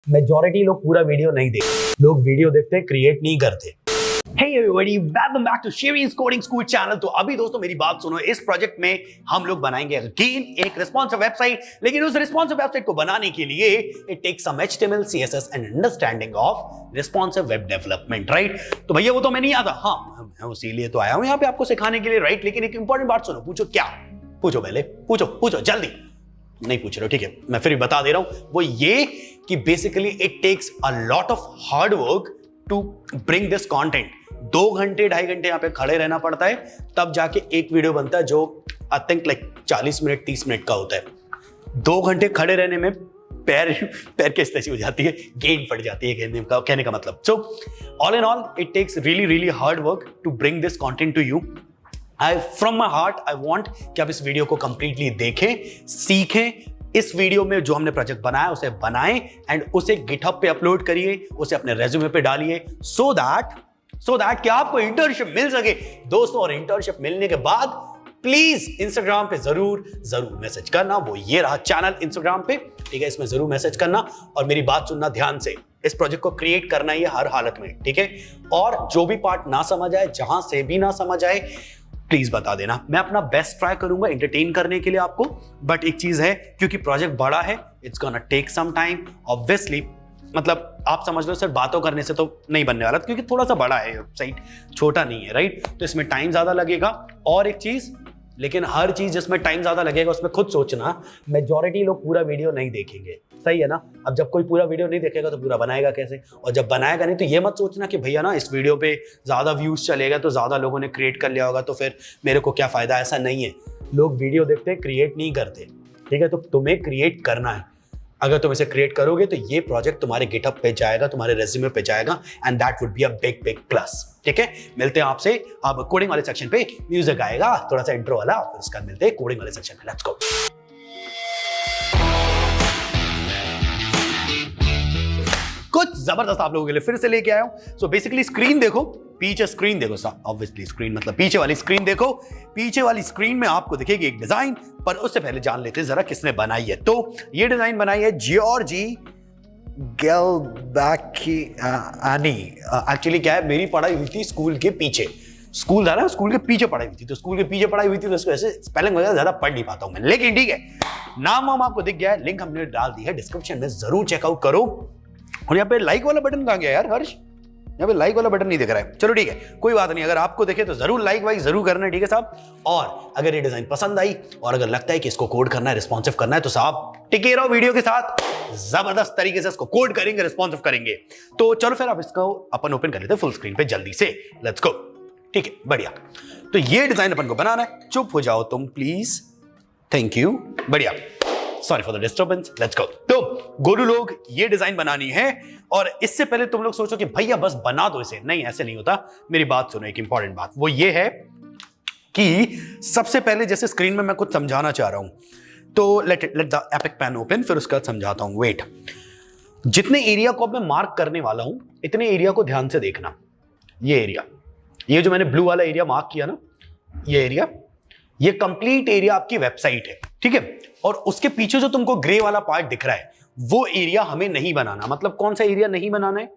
Majority लोग पूरा video नहीं देखते, लोग वीडियो देखते हैं, क्रिएट नहीं करते। Hey everybody, welcome back to Shiri's Coding School channel। तो अभी दोस्तों मेरी बात सुनो, इस प्रोजेक्ट में हम लोग बनाएंगे अगेन एक रिस्पॉन्सिव वेबसाइट, लेकिन उस रिस्पॉन्सिव वेबसाइट को बनाने के लिए it takes some HTML, CSS and understanding of responsive web development, right. तो भैया वो तो मैं नहीं आता, हाँ मैं इसीलिए तो आया हूं यहाँ पे आपको सिखाने के लिए, राइट। लेकिन एक इंपॉर्टेंट बात सुनो, पूछो क्या, पूछो पहले, पूछो जल्दी, नहीं पूछ रहे हो, ठीक है, मैं फिर भी बता दे रहा हूं। वो ये कि basically it takes a lot of hard work to bring this content. 2 घंटे 2.5 घंटे यहाँ पे खड़े रहना पड़ता है, तब जाके एक वीडियो बनता है जो I think like 40 minute 30 minute का होता है। 2 घंटे खड़े रहने में पैर की स्थिति हो जाती है, गेंद फट जाती है कहने का मतलब। So all in all it takes really hard work to bring this content to you. From my heart I want कि आप इस वीडियो को कंप्लीटली देखें, सीखें। इस वीडियो में जो हमने प्रोजेक्ट बनाया उसे बनाएं एंड उसे गिटहब पे अपलोड करिए, उसे अपने रेज्यूमे पे डालिए, सो दैट कि आपको इंटर्नशिप मिल सके दोस्तों। और इंटर्नशिप मिलने के बाद प्लीज इंस्टाग्राम पे जरूर मैसेज करना। वो ये रहा चैनल इंस्टाग्राम पे, ठीक है, इसमें जरूर मैसेज करना और मेरी बात सुनना ध्यान से। इस प्रोजेक्ट को क्रिएट करना है हर हालत में, ठीक है। और जो भी पार्ट ना समझ आए, जहां से भी ना समझ आए, प्लीज बता देना। मैं अपना बेस्ट ट्राई करूंगा एंटरटेन करने के लिए आपको। बट एक चीज है, क्योंकि प्रोजेक्ट बड़ा है, it's gonna take some time obviously. मतलब आप समझ लो सिर्फ बातों करने से तो नहीं बनने वाला, क्योंकि थोड़ा सा बड़ा है, वेबसाइट छोटा नहीं है, राइट। तो इसमें टाइम ज्यादा लगेगा। और एक चीज, लेकिन हर चीज जिसमें टाइम ज्यादा लगेगा उसमें खुद सोचना, मेजॉरिटी लोग पूरा वीडियो नहीं देखेंगे, सही है ना। अब जब कोई पूरा वीडियो नहीं देखेगा तो पूरा बनाएगा कैसे, और जब बनाएगा नहीं तो ये मत सोचना कि भैया ना इस वीडियो पे ज्यादा व्यूज चलेगा तो ज्यादा लोगों ने क्रिएट कर लिया होगा तो फिर मेरे को क्या फायदा। ऐसा नहीं है, लोग वीडियो देखते हैं, क्रिएट नहीं करते, ठीक है। तो तुम्हें क्रिएट करना है। अगर तुम इसे क्रिएट करोगे तो ये प्रोजेक्ट तुम्हारे गिटहब पे जाएगा, तुम्हारे रेज्यूमे पे जाएगा and that would be a big plus, ठीक है। मिलते हैं आपसे अब कोडिंग वाले सेक्शन पे। म्यूजिक आएगा थोड़ा सा इंट्रो वाला, फिर उसका मिलते हैं कोडिंग वाले सेक्शन में। Let's go. कुछ जबरदस्त आप लोगों के लिए फिर से लेके आया हूं। सो बेसिकली स्क्रीन देखो, पीछे स्क्रीन देखो, ऑब्वियसली स्क्रीन मतलब पीछे वाली स्क्रीन देखो। पीछे वाली स्क्रीन में आपको दिखेगी एक डिजाइन, पर उससे पहले जान लेते हैं जरा किसने बनाई है। तो ये डिजाइन बनाई है जियोर्जी गेलबैकी आनी। एक्चुअली क्या है, मेरी पढ़ाई हुई थी स्कूल के पीछे, स्कूल था ना, स्कूल के पीछे पढ़ाई हुई थी, तो स्कूल के पीछे पढ़ाई हुई थी तो इसको ऐसे स्पेलिंग वगैरह ज्यादा पढ़ नहीं पाता हूं मैं, लेकिन ठीक है, नाम आपको दिख गया है, लिंक हमने डाल दी है डिस्क्रिप्शन में, जरूर चेकआउट करो। और यहाँ पे लाइक वाला बटन कहाँ गया यार हर्ष, यहाँ पे लाइक वाला बटन नहीं दिख रहा है। चलो ठीक है, कोई बात नहीं, अगर आपको देखे तो जरूर लाइक वाइक जरूर करना, ठीक है साहब। और अगर ये डिजाइन पसंद आई और अगर लगता है कि इसको कोड करना है, रिस्पॉन्सिव करना है, तो साहब टिके रहो वीडियो के साथ, जबरदस्त तरीके से इसको कोड करेंगे, रिस्पॉन्सिव करेंगे। तो चलो फिर आप इसको अपन ओपन कर लेते हैं फुल स्क्रीन पे जल्दी से, लेट्स गो, ठीक है, बढ़िया। तो ये डिजाइन अपन को बनाना है, चुप हो जाओ तुम प्लीज, थैंक यू, बढ़िया, sorry for the disturbance, let's go. तो गोलू लोग ये डिजाइन बनानी है, और इससे पहले तुम लोग सोचो कि भैया बस बना दो इसे, नहीं ऐसे नहीं होता। मेरी बात सुनो, एक इंपॉर्टेंट बात वो ये है कि सबसे पहले जैसे स्क्रीन में मैं कुछ समझाना चाह रहा हूं, तो let the epic pen open, फिर उसका समझाता हूं। वेट, जितने एरिया को अब मैं मार्क करने वाला हूं, इतने एरिया को ध्यान से देखना। ये एरिया, ये जो मैंने ब्लू वाला एरिया मार्क किया ना, ये एरिया, ये कंप्लीट एरिया आपकी वेबसाइट है, ठीक है। और उसके पीछे जो तुमको ग्रे वाला पार्ट दिख रहा है, वो एरिया हमें नहीं बनाना। मतलब कौन सा एरिया नहीं बनाना है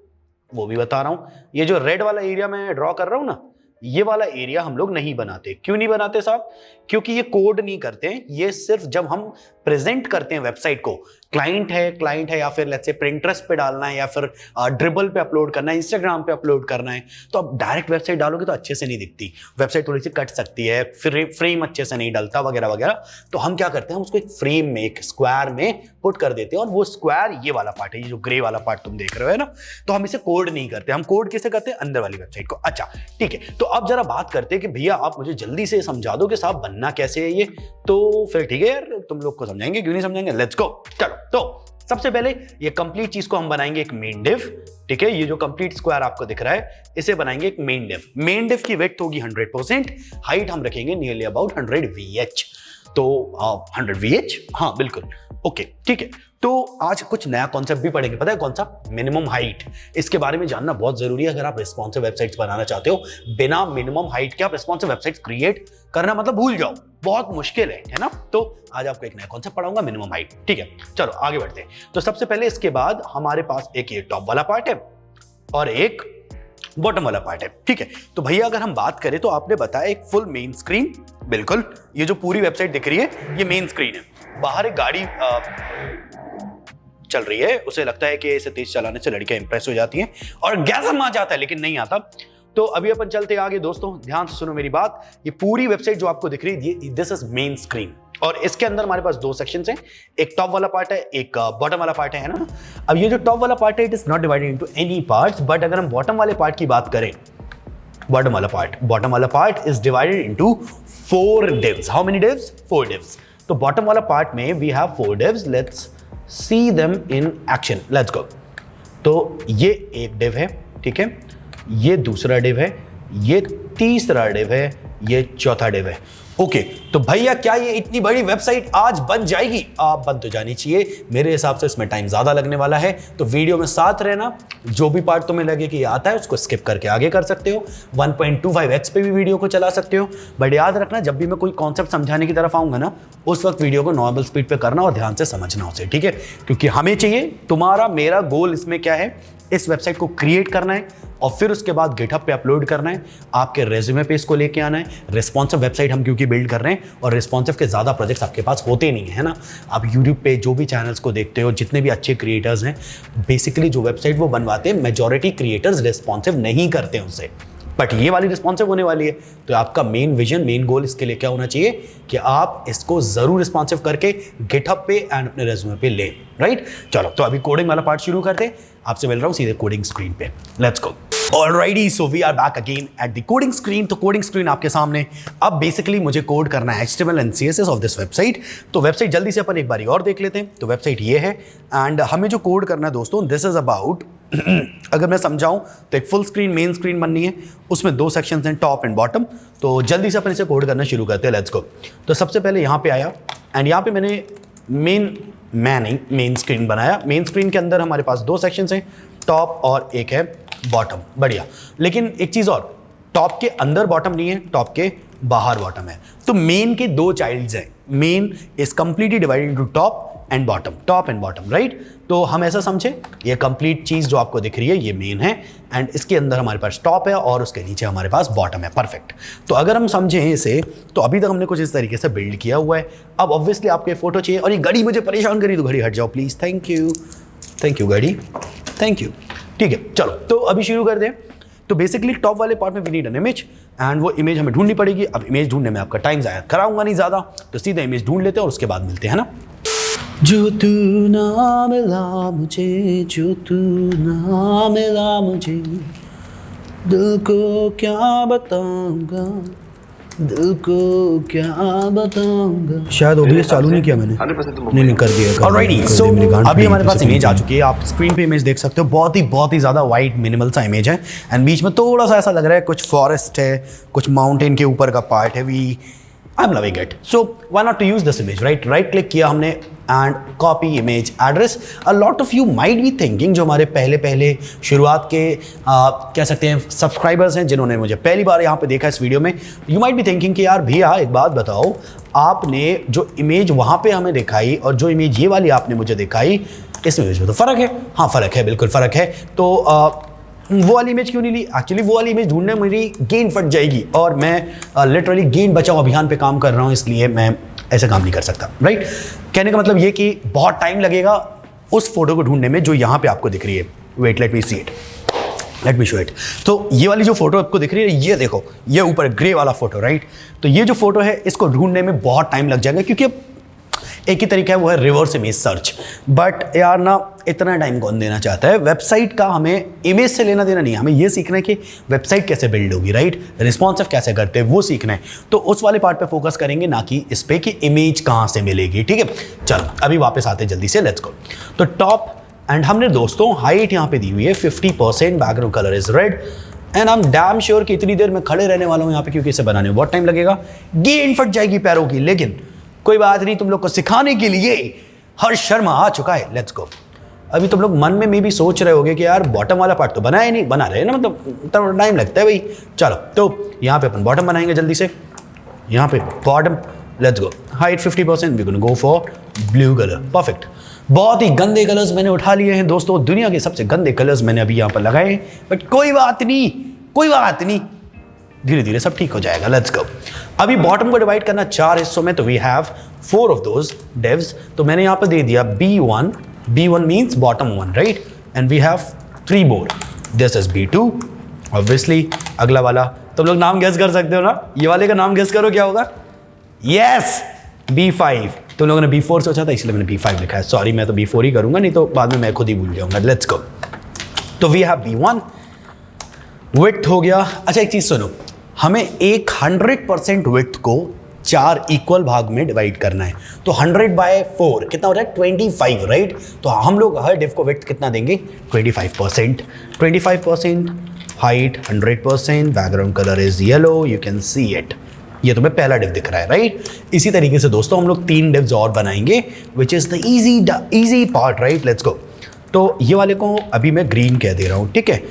वो भी बता रहा हूं। ये जो रेड वाला एरिया मैं ड्रॉ कर रहा हूं ना, ये वाला एरिया हम लोग नहीं बनाते। क्यों नहीं बनाते साहब? क्योंकि ये कोड नहीं करते हैं, ये सिर्फ जब हम प्रेजेंट करते हैं वेबसाइट को, क्लाइंट है या फिर लेट्स से प्रिंटरेस्ट पे डालना है या फिर ड्रिबल पे अपलोड करना है, इंस्टाग्राम पे अपलोड करना है, तो अब डायरेक्ट वेबसाइट डालोगे तो अच्छे से नहीं दिखती, वेबसाइट थोड़ी सी कट सकती है, फिर फ्रेम अच्छे से नहीं डलता वगैरह वगैरह। तो हम क्या करते हैं, हम उसको एक फ्रेम में, एक स्क्वायर में पुट कर देते हैं, और वो स्क्वायर ये वाला पार्ट है, ये जो ग्रे वाला पार्ट तुम देख रहे हो है ना, तो हम इसे कोड नहीं करते। हम कोड किसे करते हैं? अंदर वाली वेबसाइट को। अच्छा ठीक है, तो अब जरा बात करते हैं कि भैया आप मुझे जल्दी से समझा दो कि साहब बनना कैसे है ये। तो फिर ठीक है यार, तुम लोग को समझाएंगे, क्यों नहीं समझाएंगे, लेट्स गो। चलो, तो सबसे पहले ये कंप्लीट चीज को हम बनाएंगे एक मेन डिव, ठीक है। ये जो कंप्लीट स्क्वायर आपको दिख रहा है, इसे बनाएंगे एक मेन डिव। मेन डिव की विड्थ होगी 100%, हाइट हम रखेंगे नियरली अबाउट 100 VH। तो 100 VH, हाँ बिल्कुल, ओके ठीक है। तो आज कुछ नया कॉन्सेप्ट भी पढ़ेंगे, पता है कौन सा? Minimum height. इसके बारे में जानना बहुत जरूरी है अगर आप रिस्पॉन्सिव वेबसाइट्स बनाना चाहते हो। बिना मिनिमम हाइट के आप रिस्पॉन्सिव वेबसाइट्स क्रिएट करना मतलब भूल जाओ, बहुत मुश्किल है ना। तो आज आपको एक नया कॉन्सेप्ट पढ़ाऊंगा, मिनिमम हाइट, ठीक है। चलो आगे बढ़ते हैं। तो सबसे पहले इसके बाद हमारे पास एक ये टॉप वाला पार्ट है और एक बॉटम वाला पार्ट है, ठीक है। तो भैया अगर हम बात करें तो आपने बताया एक फुल मेन स्क्रीन, बिल्कुल ये जो पूरी वेबसाइट दिख रही है ये मेन स्क्रीन है। बाहर एक गाड़ी चल रही है, उसे लगता है कि इसे तेज चलाने से लड़कियां इंप्रेस हो जाती हैं और ऑर्गेज़म आ जाता है, लेकिन नहीं आता। तो अभी अपन चलते आगे दोस्तों, ध्यान से सुनो मेरी बात। ये पूरी वेबसाइट जो आपको दिख रही है ये दिस इज मेन स्क्रीन और इसके अंदर हमारे पास दो सेक्शंस हैं, एक टॉप वाला पार्ट है, एक बॉटम वाला पार्ट है ना। अब ये जो टॉप वाला पार्ट है it is not divided into any parts, but अगर हम बॉटम वाले पार्ट की बात करें, बॉटम वाला part is divided into 4 divs। How many divs? 4 divs। तो बॉटम वाला पार्ट में we have 4 divs, let's see them in action, let's go. तो ये एक div है, ठीक है, ये दूसरा div है, ये तीसरा div है, ये चौथा div है। ओके तो भैया क्या ये इतनी बड़ी वेबसाइट आज बन जाएगी? आप बन तो जानी चाहिए, मेरे हिसाब से इसमें टाइम ज्यादा लगने वाला है, तो वीडियो में साथ रहना। जो भी पार्ट तुम्हें लगे कि ये आता है उसको स्किप करके आगे कर सकते हो, 1.25x पे भी वीडियो को चला सकते हो। बट याद रखना जब भी मैं कोई कॉन्सेप्ट समझाने की तरफ आऊंगा ना, उस वक्त वीडियो को नॉर्मल स्पीड पे करना और ध्यान से समझना उसे, ठीक है। क्योंकि हमें चाहिए, तुम्हारा मेरा गोल इसमें क्या है, इस वेबसाइट को क्रिएट करना है और फिर उसके बाद गिटहब पे अपलोड करना है, आपके रेज्यूमे पे इसको लेके आना है। रिस्पॉन्सिव वेबसाइट हम क्योंकि बिल्ड कर रहे हैं और रिस्पॉन्सिव के ज़्यादा प्रोजेक्ट्स आपके पास होते नहीं है ना। आप यूट्यूब पे जो भी चैनल्स को देखते हो, जितने भी अच्छे क्रिएटर्स हैं, बेसिकली जो वेबसाइट वो बनवाते हैं मेजॉरिटी क्रिएटर्स रिस्पॉन्सिव नहीं करते उनसे, बट ये वाली रिस्पॉन्सिव होने वाली है। तो आपका मेन विजन, मेन गोल इसके लिए क्या होना चाहिए कि आप इसको जरूर रिस्पॉन्सिव करके गिटहब पे एंड अपने रेज्यूमे पे लें, राइट। चलो तो अभी कोडिंग वाला पार्ट शुरू करते हैं, आपसे मिल रहा हूं सीधे कोडिंग स्क्रीन पे, let's go. Alrighty, so we are back again at the coding screen। तो कोडिंग स्क्रीन आपके सामने। अब बेसिकली मुझे कोड करना है HTML and CSS of this website. तो वेबसाइट जल्दी से अपन एक बारी और देख लेते हैं। तो वेबसाइट ये है एंड हमें जो कोड करना है दोस्तों, दिस इज अबाउट अगर मैं समझाऊं तो एक फुल स्क्रीन मेन स्क्रीन बननी है, उसमें 2 सेक्शंस हैं, टॉप एंड बॉटम। तो जल्दी से अपन इसे कोड करना शुरू करते हैं, लेट्स गो। तो सबसे पहले यहाँ पे आया एंड यहाँ पे मैंने मेन स्क्रीन बनाया। मेन स्क्रीन के अंदर हमारे पास 2 सेक्शंस हैं, टॉप और एक है बॉटम, बढ़िया। लेकिन एक चीज और, टॉप के अंदर बॉटम नहीं है, टॉप के बाहर बॉटम है। तो मेन के 2 चाइल्ड्स हैं, main is completely divided into top and bottom, right. तो हम ऐसा समझे, ये कंप्लीट चीज जो आपको दिख रही है ये मेन है एंड इसके अंदर हमारे पास टॉप है और उसके नीचे हमारे पास बॉटम है, परफेक्ट। तो अगर हम समझें इसे, तो अभी तक हमने कुछ इस तरीके से बिल्ड किया हुआ है। अब ऑब्वियसली आपको ये फोटो चाहिए और ये घड़ी मुझे परेशान करी, तो घड़ी हट जाओ प्लीज, थैंक यू घड़ी, थैंक यू, ठीक है। चलो तो अभी शुरू कर दें। तो बेसिकली टॉप वाले पार्ट में we need an image and वो इमेज हमें ढूंढनी पड़ेगी। अब इमेज ढूंढने में आपका टाइम ज़ाया कराऊंगा नहीं ज़्यादा, तो सीधा इमेज ढूंढ लेते हैं और उसके बाद मिलते हैं ना। जो तू ना मिला मुझे, जो तू ना मिला मुझे, दिल को क्या बताऊंगा, दिल को क्या बताऊंगा। शायद OBS चालू नहीं किया मैंने, नहीं कर दिया। ऑलराइटी, सो अभी हमारे पास इमेज आ चुकी है, आप स्क्रीन पे इमेज देख सकते हो। बहुत ही ज़्यादा वाइट मिनिमल सा इमेज है एंड बीच में थोड़ा सा ऐसा लग रहा है कुछ फॉरेस्ट है, कुछ माउंटेन के ऊपर का पार्ट है। I am loving it, so why not to use this image, right click किया हमने and copy image address. A lot of you might be thinking, जो हमारे पहले शुरुआत के कह सकते हैं सब्सक्राइबर्स हैं, जिन्होंने मुझे पहली बार यहाँ पे देखा इस वीडियो में, यू माइट बी थिंकिंग कि यार भैया एक बात बताओ, आपने जो इमेज वहाँ पे हमें दिखाई और जो इमेज ये वाली आपने मुझे दिखाई, इस इमेज में तो फ़र्क है। हाँ फ़र्क है, बिल्कुल फ़र्क है। तो वो वाली इमेज क्यों नहीं ली? एक्चुअली वो वाली इमेज ढूंढने में मेरी गेन फट जाएगी और मैं लिटरली गेन बचाओ अभियान पे काम कर रहा हूँ, इसलिए मैं ऐसा काम नहीं कर सकता, राइट। कहने का मतलब ये कि बहुत टाइम लगेगा उस फोटो को ढूंढने में जो यहाँ पे आपको दिख रही है। Wait, let me see it, let me show it. तो ये वाली जो फोटो आपको दिख रही है, ये देखो, ये ऊपर ग्रे वाला फोटो, राइट। तो ये जो फोटो है इसको ढूंढने में बहुत टाइम लग जाएगा, क्योंकि एक ही तरीका है, वो है रिवर्स इमेज सर्च। बट यार ना, इतना टाइम कौन देना चाहता है? वेबसाइट का हमें इमेज से लेना देना नहीं है, हमें ये सीखना है कि वेबसाइट कैसे बिल्ड होगी, राइट, रिस्पॉन्सिव कैसे करते हैं वो सीखना है। तो उस वाले पार्ट पे फोकस करेंगे, ना कि इस पे कि इमेज कहाँ से मिलेगी, ठीक है। चलो अभी वापस आते हैं जल्दी से, लेट्स गो। तो टॉप एंड हमने दोस्तों हाइट यहाँ पे दी हुई है 50%, background colour is red and I am damn sure कि इतनी देर में खड़े रहने वाला हूँ यहाँ पे, क्योंकि इसे बनाने में बहुत टाइम लगेगा, गेंद फट जाएगी पैरों की। लेकिन कोई बात नहीं, तुम लोग को सिखाने के लिए हर्ष शर्मा आ चुका है। Let's go. अभी तुम लोग मन में भी सोच रहे होगे कि यार बॉटम वाला पार्ट तो बनाया नहीं, बना रहे हैं ना, मतलब टाइम लगता है भाई। चलो तो यहाँ पे अपन बॉटम बनाएंगे जल्दी से। यहाँ पे bottom, let's go. Height 50%, we gonna go for blue colour. Perfect. बहुत ही गंदे कलर्स मैंने उठा लिए हैं दोस्तों, दुनिया के सबसे गंदे कलर्स मैंने अभी यहाँ पर लगाए हैं, बट कोई बात नहीं, कोई बात नहीं, धीरे धीरे सब ठीक हो जाएगा। Let's go. अभी बॉटम को डिवाइड करना 4 हिस्सों में, तो we have 4 of those divs. तो मैंने यहाँ पर दे दिया B1, B1 means bottom 1, right, and we have 3 more, this is B2 obviously. अगला वाला तुम लोग नाम गेस कर सकते हो ना, ये वाले का नाम गेस करो क्या होगा। Yes, B5। तुम लोगों ने B4 सोचा था इसलिए मैंने B5 लिखा है, सॉरी, मैं तो B4 ही करूंगा, नहीं तो बाद में मैं खुद ही भूल जाऊंगा। Let's go. तो वी हैव B1, विड्थ हो गया। अच्छा एक चीज सुनो, हमें एक 100% विड्थ को 4 इक्वल भाग में डिवाइड करना है, तो 100/4 कितना हो रहा है 25, राइट। तो हम लोग हर डिव को विड्थ कितना देंगे 25%। 25% height 100%, background colour is yellow, you can see it. ये तुम्हें पहला डिव दिख रहा है, राइट। इसी तरीके से दोस्तों हम लोग 3 डिव्स और बनाएंगे, which is the easy part, right. Let's go. तो ये वाले को अभी मैं ग्रीन कह दे रहा हूँ, ठीक है,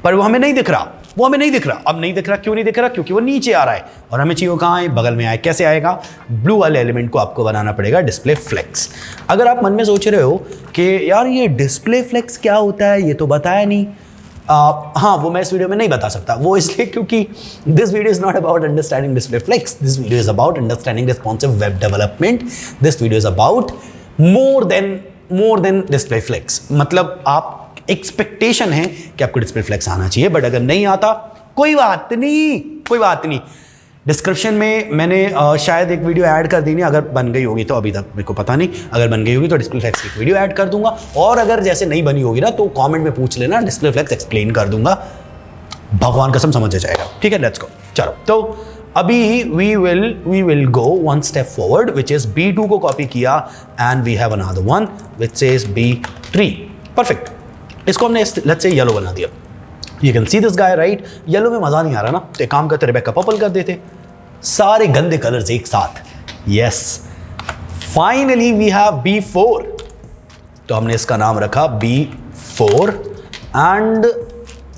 पर वो हमें नहीं दिख रहा, वो हमें नहीं दिख रहा। अब नहीं दिख रहा, क्यों नहीं दिख रहा, क्योंकि वो नीचे आ रहा है और हमें चाहिए कहाँ है, बगल में आए। कैसे आएगा, ब्लू वाले एलिमेंट को आपको बनाना पड़ेगा डिस्प्ले फ्लेक्स। अगर आप मन में सोच रहे हो कि यार ये डिस्प्ले फ्लेक्स क्या होता है, ये तो बताया नहीं, हाँ वो मैं इस वीडियो में नहीं बता सकता, वो इसलिए क्योंकि this video is not about understanding display flex, this video is about understanding responsive web development, this video is about more than display flex. मतलब आप एक्सपेक्टेशन है कि आपको डिस्प्ले फ्लेक्स आना चाहिए, बट अगर नहीं आता कोई बात नहीं, कोई बात नहीं। डिस्क्रिप्शन में मैंने शायद एक वीडियो ऐड कर दी नहीं, अगर बन गई होगी तो, अभी तक मेरे को पता नहीं, अगर बन गई होगी तो डिस्प्ले फ्लेक्स की वीडियो ऐड कर दूंगा, और अगर जैसे नहीं बनी होगी ना तो कमेंट में पूछ लेना, डिस्प्ले फ्लेक्स एक्सप्लेन कर दूंगा, भगवान कसम समझ जाएगा, ठीक है। Let's go. चलो तो अभी we will go 1 step forward, which is B2 को कॉपी किया and we have another one which is B3। Perfect. इसको हमने लेट्स से येलो बना दिया। You can see this guy, right. Yellow में मजा नहीं आ रहा ना, तो एक काम करते रेबेका पर्पल कर देते, सारे गंदे कलर्स एक साथ। Yes, finally we have B4, तो हमने इसका नाम रखा B4 एंड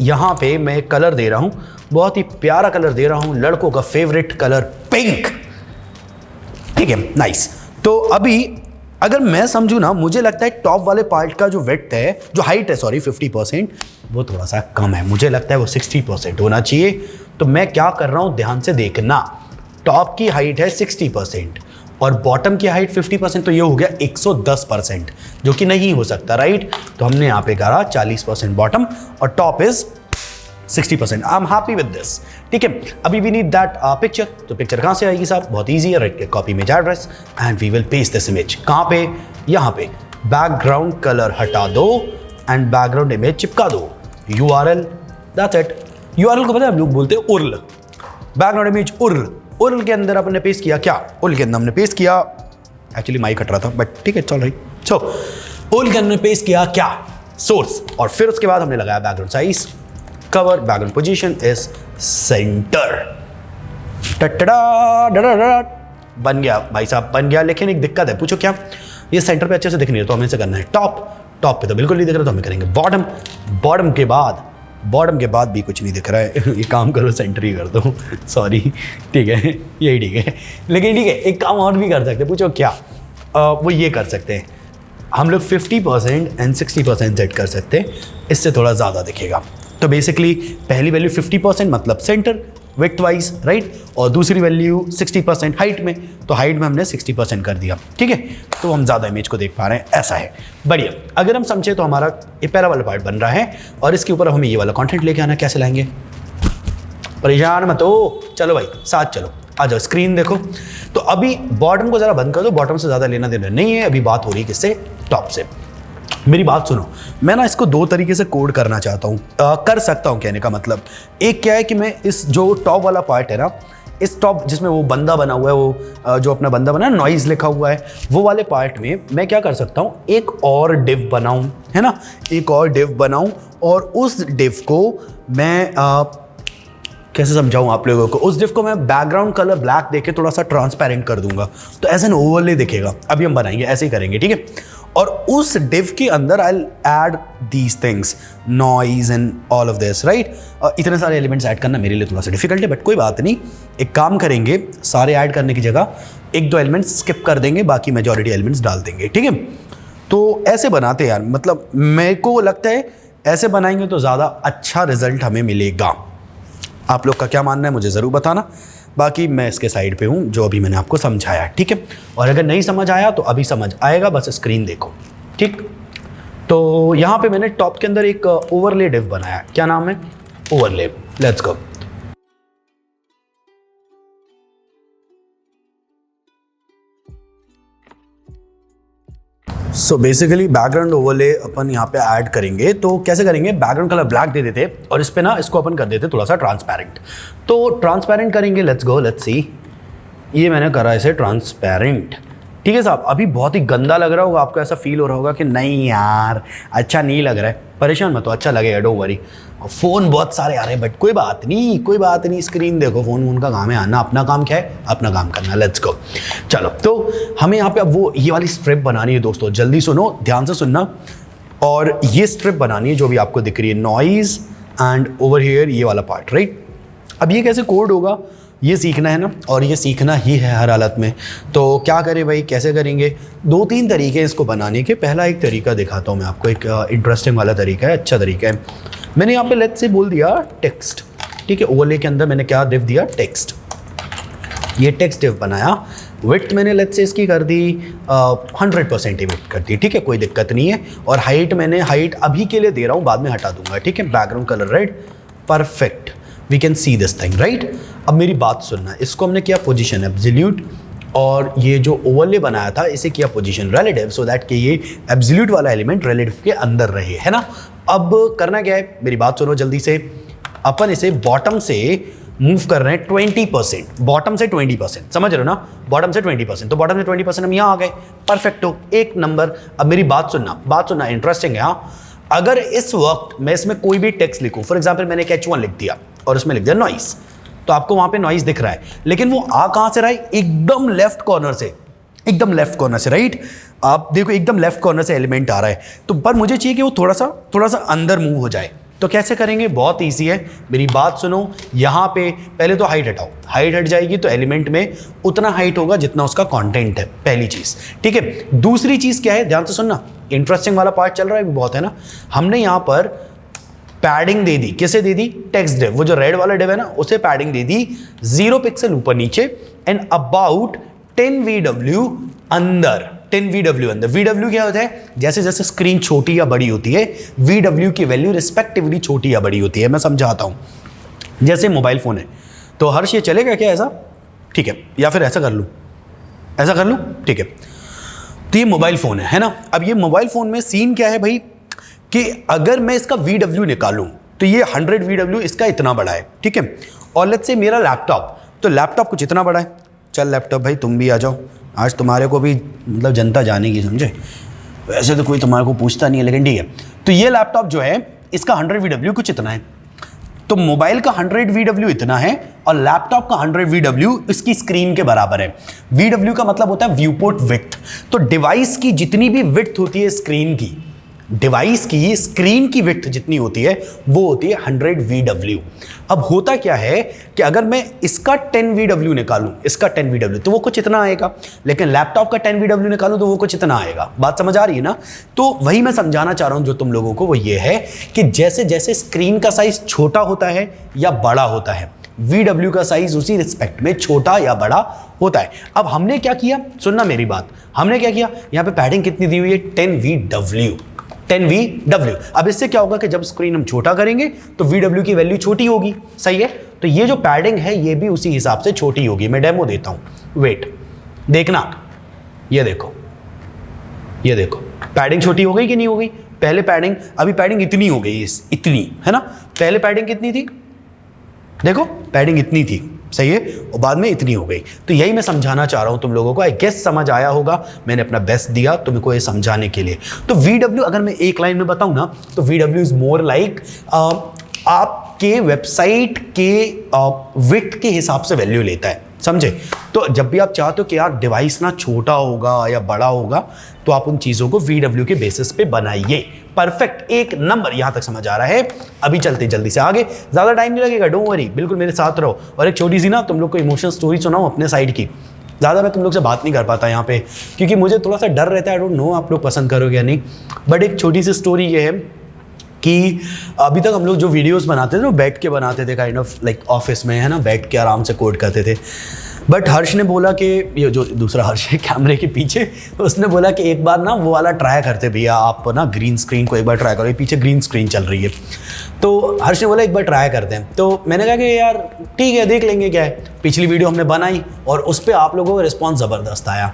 यहां पे मैं कलर दे रहा हूं, बहुत ही प्यारा कलर दे रहा हूं, लड़कों का फेवरेट कलर पिंक, ठीक है, नाइस। तो अभी अगर मैं समझू ना, मुझे लगता है टॉप वाले पार्ट का जो विड्थ है, जो हाइट है सॉरी 50%, वो थोड़ा सा कम है, मुझे लगता है वो 60% होना चाहिए। तो मैं क्या कर रहा हूं, ध्यान से देखना, टॉप की हाइट है 60% और बॉटम की हाइट 50%, तो ये हो गया 110%, जो कि नहीं हो सकता, राइट। तो हमने यहाँ पे करा 40% बॉटम और top is 60%। I am happy with this, ठीक है। अभी वी नीड दैट पिक्चर, तो पिक्चर कहाँ से आएगी साहब, बहुत ईजी है, right click copy image address and we will paste this image. कहाँ पे, यहाँ पे। बैकग्राउंड कलर हटा दो एंड बैकग्राउंड इमेज चिपका दो, URL, दैट्स इट। URL को पता है हम लोग बोलते हैं URL, बैकग्राउंड इमेज URL के अंदर अपने पेस्ट किया क्या, URL के अंदर हमने पेस्ट किया, एक्चुअली माइक हट रहा था बट ठीक है चल रही। सो URL के अंदर पेस्ट किया क्या, सोर्स, और फिर उसके बाद हमने लगाया background size, cover, background position is centre, बन गया भाई साहब, बन गया। लेकिन एक दिक्कत है, पूछो क्या, ये सेंटर पे अच्छे से दिख नहीं रहा, तो हमें इसे करना है टॉप पे तो बिल्कुल नहीं दिख रहा, तो हमें करेंगे बॉटम के बाद भी कुछ नहीं दिख रहा है। ये काम करो सेंटर ही कर दो, सॉरी, ठीक है, यही ठीक है। लेकिन ठीक है, एक काम और भी कर सकते हैं, पूछो क्या, वो ये कर सकते हैं हम लोग 50% एंड 60% सेट कर सकते हैं, इससे थोड़ा ज़्यादा दिखेगा। तो बेसिकली पहली वैल्यू 50% मतलब सेंटर विड्थ वाइज, राइट, और दूसरी वैल्यू 60% हाइट में, तो हाइट में हमने 60% कर दिया, ठीक है। तो हम ज़्यादा इमेज को देख पा रहे हैं, ऐसा है, बढ़िया। अगर हम समझे तो हमारा ये पहला वाला पार्ट बन रहा है और इसके ऊपर हमें ये वाला कंटेंट लेके आना, कैसे लाएंगे, परेशान मत हो, चलो भाई साथ चलो, आ जाओ, स्क्रीन देखो। तो अभी बॉटम को ज़रा बंद कर दो, बॉटम से ज़्यादा लेना देना नहीं है, अभी बात हो रही है किससे, टॉप से। मेरी बात सुनो, मैं ना इसको 2 तरीके से कोड करना चाहता हूँ, कर सकता हूँ, कहने का मतलब एक क्या है कि मैं इस जो टॉप वाला पार्ट है ना, इस टॉप जिसमें वो बंदा बना हुआ है, वो जो अपना बंदा बना है, नॉइज़ लिखा हुआ है, वो वाले पार्ट में मैं क्या कर सकता हूँ, एक और डिव बनाऊँ, है ना, एक और डिव बनाऊँ और उस डिव को मैं कैसे समझाऊं आप लोगों को, उस डिव को मैं बैकग्राउंड कलर ब्लैक देके थोड़ा सा ट्रांसपेरेंट कर दूंगा तो एज एन ओवरले दिखेगा। अभी हम बनाएंगे, ऐसे ही करेंगे, ठीक है। और उस डिव के अंदर I will add these things, noise and all of this, right. इतने सारे एलिमेंट्स ऐड करना मेरे लिए थोड़ा सा डिफिकल्ट है, बट कोई बात नहीं। एक काम करेंगे, सारे ऐड करने की जगह एक दो एलिमेंट्स स्किप कर देंगे, बाकी मेजॉरिटी एलिमेंट्स डाल देंगे, ठीक है। तो ऐसे बनाते हैं यार, मतलब मेरे को लगता है ऐसे बनाएंगे तो ज़्यादा अच्छा रिजल्ट हमें मिलेगा। आप लोग का क्या मानना है मुझे ज़रूर बताना। बाकी मैं इसके साइड पे हूँ जो अभी मैंने आपको समझाया, ठीक है। और अगर नहीं समझ आया तो अभी समझ आएगा, बस स्क्रीन देखो, ठीक। तो यहाँ पे मैंने टॉप के अंदर एक ओवरले डिव बनाया, क्या नाम है, overlay. Let's go. So basically background overlay अपन यहाँ पे ऐड करेंगे। तो कैसे करेंगे, बैकग्राउंड कलर ब्लैक दे देते और इस पे ना इसको अपन कर देते थोड़ा सा ट्रांसपेरेंट। तो ट्रांसपेरेंट करेंगे, लेट्स गो, लेट्स सी। ये मैंने करा इसे ट्रांसपेरेंट, ठीक है साहब। अभी बहुत ही गंदा लग रहा होगा आपको, ऐसा फील हो रहा होगा कि नहीं यार अच्छा नहीं लग रहा है, परेशान मत हो, अच्छा लगेगा, डोंट वरी। फ़ोन बहुत सारे आ रहे हैं बट कोई बात नहीं, कोई बात नहीं। स्क्रीन देखो, फ़ोन का काम है आना, अपना काम क्या है, अपना काम करना। Let's go. चलो, तो हमें यहाँ पे अब वो ये वाली स्ट्रिप बनानी है दोस्तों, जल्दी सुनो, ध्यान से सुनना। और ये स्ट्रिप बनानी है जो भी आपको दिख रही है, नॉइज़ एंड ओवर हियर ये वाला पार्ट, राइट। अब ये कैसे कोड होगा ये सीखना है ना, और ये सीखना ही है हर हालत में। तो क्या करें भाई, कैसे करेंगे, दो तीन तरीके हैं इसको बनाने के। पहला एक तरीका दिखाता हूँ मैं आपको, एक इंटरेस्टिंग वाला तरीका है, अच्छा तरीका है। मैंने यहाँ पे लेट्स से बोल दिया टेक्स्ट, ठीक है। ओवरले के अंदर मैंने क्या डिव दिया, टेक्स्ट। ये टेक्स्ट डिव बनाया, विड्थ मैंने लेट्स से इसकी कर दी 100% ही विड्थ कर दी, ठीक है, कोई दिक्कत नहीं है। और हाइट मैंने, हाइट अभी के लिए दे रहा हूँ, बाद में हटा दूंगा, ठीक है। Background colour red, perfect, we can see this thing, right. अब मेरी बात सुनना, इसको हमने किया पोजीशन एब्सोल्यूट, और ये जो ओवरले बनाया था इसे किया पोजीशन रिलेटिव, सो दैट कि ये एब्सोल्यूट वाला एलिमेंट रिलेटिव के अंदर रहे, है ना। अब करना क्या है, मेरी बात सुनो जल्दी से। अपन इसे बॉटम से मूव कर रहे हैं 20%, बॉटम से 20%, समझ रहे हो ना, बॉटम से 20%। तो बॉटम से 20% हम यहाँ आ गए, परफेक्ट हो, एक नंबर। अब मेरी बात सुनना, इंटरेस्टिंग है। हाँ, अगर इस वक्त मैं इसमें कोई भी टेक्स्ट लिखूं, फॉर एग्जाम्पल मैंने H1 लिख दिया और उसमें लिख दिया नॉइस, तो आपको वहां पे नॉइस दिख रहा है, लेकिन वो आ कहां से रहा है, एकदम लेफ्ट कॉर्नर से, एकदम लेफ्ट कॉर्नर से, राइट। आप देखो एकदम लेफ्ट कॉर्नर से एलिमेंट आ रहा है, तो पर मुझे चाहिए कि वो थोड़ा सा अंदर मूव हो जाए। तो कैसे करेंगे, बहुत ईजी है, मेरी बात सुनो। यहाँ पे पहले तो हाइट हटाओ, हाइट हट जाएगी तो एलिमेंट में उतना हाइट होगा जितना उसका कंटेंट है, पहली चीज़, ठीक है। दूसरी चीज़ क्या है, ध्यान से सुनना, इंटरेस्टिंग वाला पार्ट चल रहा है बहुत, है ना। हमने यहाँ पर पैडिंग दे दी, किसे दे दी, टेक्स्ट डिव, वो जो रेड वाला डिव है ना उसे पैडिंग दे दी 0 पिक्सल ऊपर नीचे एंड अबाउट 10 VW अंदर, 10 VW अंदर। VW क्या होता है, जैसे जैसे स्क्रीन छोटी या बड़ी होती है VW की वैल्यू रिस्पेक्टिवली छोटी या बड़ी होती है। मैं समझाता हूं, जैसे मोबाइल फोन है तो हर्ष ये चलेगा क्या ऐसा, ठीक है, या फिर ऐसा कर लूं, ऐसा कर लूं, ठीक है। तो ये मोबाइल फोन है ना। अब ये मोबाइल फोन में सीन क्या है भाई, कि अगर मैं इसका VW निकालूं तो ये 100 VW इसका इतना बड़ा है, ठीक है। और लेट्स से मेरा लैपटॉप, तो लैपटॉप कुछ इतना बड़ा है। चल लैपटॉप भाई तुम भी आ जाओ, आज तुम्हारे को भी मतलब जनता जानेगी, समझे। वैसे तो कोई तुम्हारे को पूछता नहीं है, लेकिन ठीक है। तो ये लैपटॉप जो है इसका 100 VW कुछ इतना है, तो मोबाइल का 100 VW इतना है और लैपटॉप का 100 VW इसकी स्क्रीन के बराबर है। VW का मतलब होता है व्यूपोर्ट विड्थ। तो डिवाइस की जितनी भी विड्थ होती है स्क्रीन की, डिवाइस की स्क्रीन की विड्थ जितनी होती है वो होती है 100 VW। अब होता क्या है कि अगर मैं इसका 10 VW निकालूं, इसका 10 VW, तो वो कुछ इतना आएगा, लेकिन लैपटॉप का 10 VW निकालूं तो वो कुछ इतना आएगा। बात समझ आ रही है ना। तो वही मैं समझाना चाह रहा हूं जो तुम लोगों को, वो ये है कि जैसे जैसे स्क्रीन का साइज छोटा होता है या बड़ा होता है, VW का साइज उसी रिस्पेक्ट में छोटा या बड़ा होता है। अब हमने क्या किया, सुनना मेरी बात, हमने क्या किया, यहां पे पैडिंग कितनी दी हुई है, 10 VW। अब इससे क्या होगा कि जब स्क्रीन हम छोटा करेंगे तो VW की वैल्यू छोटी होगी, सही है। तो ये जो पैडिंग है ये भी उसी हिसाब से छोटी होगी। मैं डेमो देता हूं, वेट, देखना, ये देखो, ये देखो, पैडिंग छोटी हो गई कि नहीं हो गई। पहले पैडिंग, अभी पैडिंग इतनी हो गई, इतनी, है ना। पहले पैडिंग कितनी थी, देखो पैडिंग इतनी थी, सही है, और बाद में इतनी हो गई। तो यही मैं समझाना चाह रहा हूं तुम लोगों को। आई गेस समझ आया होगा, मैंने अपना बेस्ट दिया तुमको ये समझाने के लिए। तो VW अगर मैं एक लाइन में बताऊं ना, तो VW इज मोर लाइक आपके वेबसाइट के विड्थ के हिसाब से वैल्यू लेता है, समझे। तो जब भी आप चाहते हो कि यार डिवाइस ना छोटा होगा या बड़ा होगा, तो आप उन चीज़ों को VW के बेसिस पे बनाइए। परफेक्ट, एक नंबर। यहाँ तक समझ आ रहा है। अभी चलते जल्दी से आगे, ज़्यादा टाइम नहीं लगेगा, डोंट वरी, बिल्कुल मेरे साथ रहो। और एक छोटी सी ना तुम लोग को इमोशनल स्टोरी सुनाऊं अपने साइड की। ज़्यादा मैं तुम लोग से बात नहीं कर पाता यहाँ पे, क्योंकि मुझे थोड़ा सा डर रहता है। आई डोंट नो आप लोग पसंद करोगे या नहीं, बट एक छोटी सी स्टोरी ये है कि अभी तक हम लोग जो वीडियोस बनाते थे ना, बैठ के बनाते थे, काइंड ऑफ लाइक ऑफिस में, है ना, बैठ के आराम से कोड करते थे। बट हर्ष ने बोला कि, ये जो दूसरा हर्ष है कैमरे के पीछे, उसने बोला कि एक बार ना वो वाला ट्राई करते भैया, आप ना ग्रीन स्क्रीन को एक बार ट्राई करो। पीछे ग्रीन स्क्रीन चल रही है, तो हर्ष ने बोला एक बार ट्राई करते हैं। तो मैंने कहा कि यार ठीक है, देख लेंगे क्या है। पिछली वीडियो हमने बनाई और उस पर आप लोगों का रिस्पॉन्स ज़बरदस्त आया,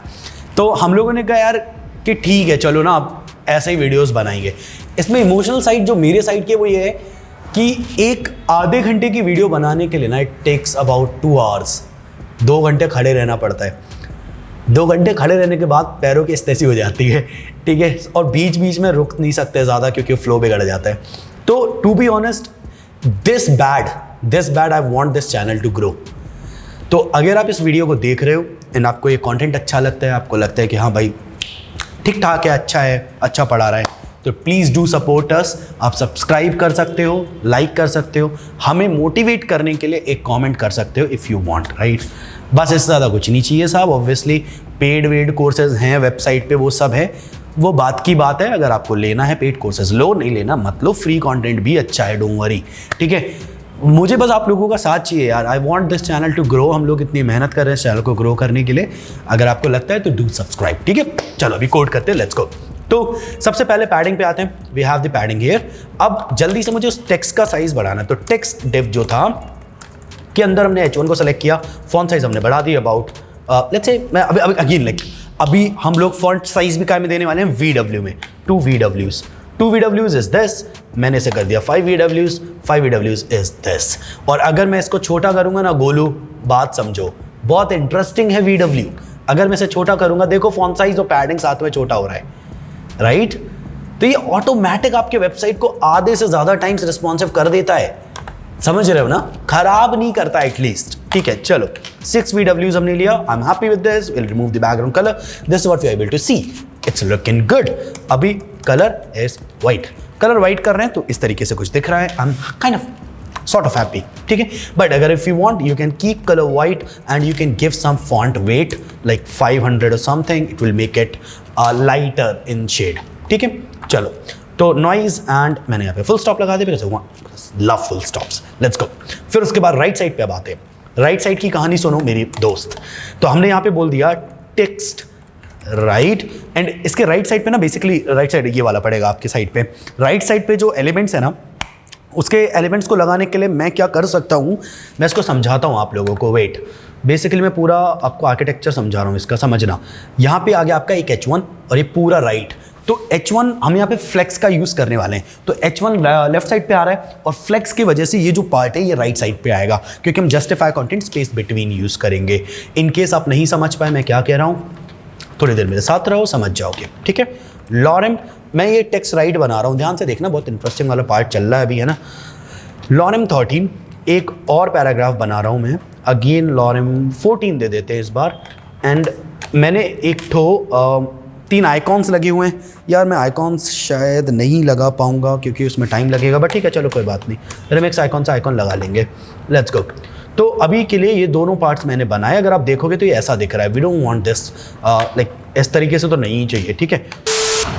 तो हम लोगों ने कहा यार कि ठीक है चलो ना, अब ऐसे ही वीडियोज़ बनाएंगे। इसमें इमोशनल साइड जो मेरे साइड की है वो ये है कि एक आधे घंटे की वीडियो बनाने के लिए ना इट टेक्स अबाउट 2 आवर्स। 2 घंटे खड़े रहना पड़ता है। 2 घंटे खड़े रहने के बाद पैरों की स्थिति हो जाती है, ठीक है, और बीच बीच में रुक नहीं सकते ज़्यादा, क्योंकि फ्लो बिगड़ जाता है। तो to be honest, this bad I want this channel to grow. तो अगर आप इस वीडियो को देख रहे हो एंड आपको ये कंटेंट अच्छा लगता है, आपको लगता है कि हाँ भाई ठीक ठाक है, अच्छा पढ़ा रहा है, तो प्लीज़ डू सपोर्ट अस। आप सब्सक्राइब कर सकते हो, लाइक कर सकते हो, हमें मोटिवेट करने के लिए एक कमेंट कर सकते हो इफ़ यू वांट, राइट। बस इससे ज़्यादा कुछ नहीं चाहिए साहब। ऑब्वियसली पेड वेड कोर्सेज हैं वेबसाइट पे, वो सब है, वो बात की बात है। अगर आपको लेना है पेड कोर्सेज लो, नहीं लेना मत लो। फ्री कंटेंट भी अच्छा है, डोंट वरी, ठीक है। मुझे बस आप लोगों का साथ चाहिए यार। I want this channel to grow. हम लोग इतनी मेहनत कर रहे हैं इस चैनल को ग्रो करने के लिए। अगर आपको लगता है तो डू सब्सक्राइब, ठीक है। चलो अभी कोड करते हैं, लेट्स गो। तो सबसे पहले पैडिंग पे आते हैं। We have the padding here. अब जल्दी से मुझे उस टेक्स्ट का साइज बढ़ाना है। तो टेक्स्ट डिव जो था के अंदर हमने H1 को सेलेक्ट किया, फॉन्ट साइज हमने बढ़ा दी अबाउट लेट्स से, मैं अभी अगेन लाइक अभी हम लोग फॉन्ट साइज भी काय में देने वाले हैं, VW में। 2 VWs इज दिस। मैंने इसे कर दिया 5 VWs इज दिस। और अगर मैं इसको छोटा करूंगा ना गोलू, बात समझो, बहुत इंटरेस्टिंग है VW। अगर मैं इसे छोटा करूंगा, देखो फॉन्ट साइज और पैडिंग साथ में छोटा हो रहा है, राइट। तो ये ऑटोमेटिक आपके वेबसाइट को आधे से ज्यादा टाइम्स रिस्पॉन्सिव कर देता है, समझ रहे हो ना, खराब नहीं करता एटलीस्ट, ठीक है। चलो 6 VWs हमने लिया। I am happy with this. Will remove the background colour. This is what we are able to see, it's looking good. अभी colour is white, colour white कर रहे हैं तो इस तरीके से कुछ दिख रहा है। I am kind of sort of happy, ठीक है। बट अगर if you want, you can keep color white and you can give some font weight like 500 or something. It will make it lighter in shade, ठीक है। चलो तो noise and मैंने यहाँ पे full stop लगा दिया because I love full stops. Let's go. फिर उसके बाद राइट साइड पे अब आते हैं। राइट साइड की कहानी सुनो मेरी दोस्त। तो हमने यहाँ पे बोल दिया टेक्स्ट राइट, एंड इसके राइट साइड पे ना बेसिकली राइट साइड ये वाला पड़ेगा आपके साइड पे। राइट साइड पे जो एलिमेंट्स है ना, उसके एलिमेंट्स को लगाने के लिए मैं क्या कर सकता हूँ, मैं इसको समझाता हूँ आप लोगों को। वेट, बेसिकली मैं पूरा आपको आर्किटेक्चर समझा रहा हूँ, इसका समझना। यहाँ पे आ गया आपका एक H1 और ये पूरा राइट। तो H1 हम यहाँ पे फ्लेक्स का यूज़ करने वाले हैं। तो H1 लेफ्ट साइड पे आ रहा है और फ्लेक्स की वजह से ये जो पार्ट है ये राइट साइड पे आएगा, क्योंकि हम justify content space between use करेंगे। इन केस आप नहीं समझ पाए मैं क्या कह रहा हूँ, थोड़ी देर मेरे साथ रहो, समझ जाओगे, ठीक है। लॉरेम, मैं ये टेक्स्ट राइट बना रहा हूँ, ध्यान से देखना, बहुत इंटरेस्टिंग वाला पार्ट चल रहा है अभी, है ना। लॉरेम 13, एक और पैराग्राफ बना रहा हूँ मैं, अगेन लॉरेम 14 दे देते हैं इस बार। एंड मैंने एक 3 आइकॉन्स लगे हुए हैं। यार मैं आइकॉन्स शायद नहीं लगा पाऊँगा क्योंकि उसमें टाइम लगेगा, बट ठीक है चलो कोई बात नहीं, रिमिक्स आइकॉन से आइकॉन लगा लेंगे। Let's go. तो अभी के लिए ये दोनों पार्ट्स मैंने बनाए। अगर आप देखोगे तो ये ऐसा दिख रहा है। We don't want this like इस तरीके से तो नहीं चाहिए, ठीक है।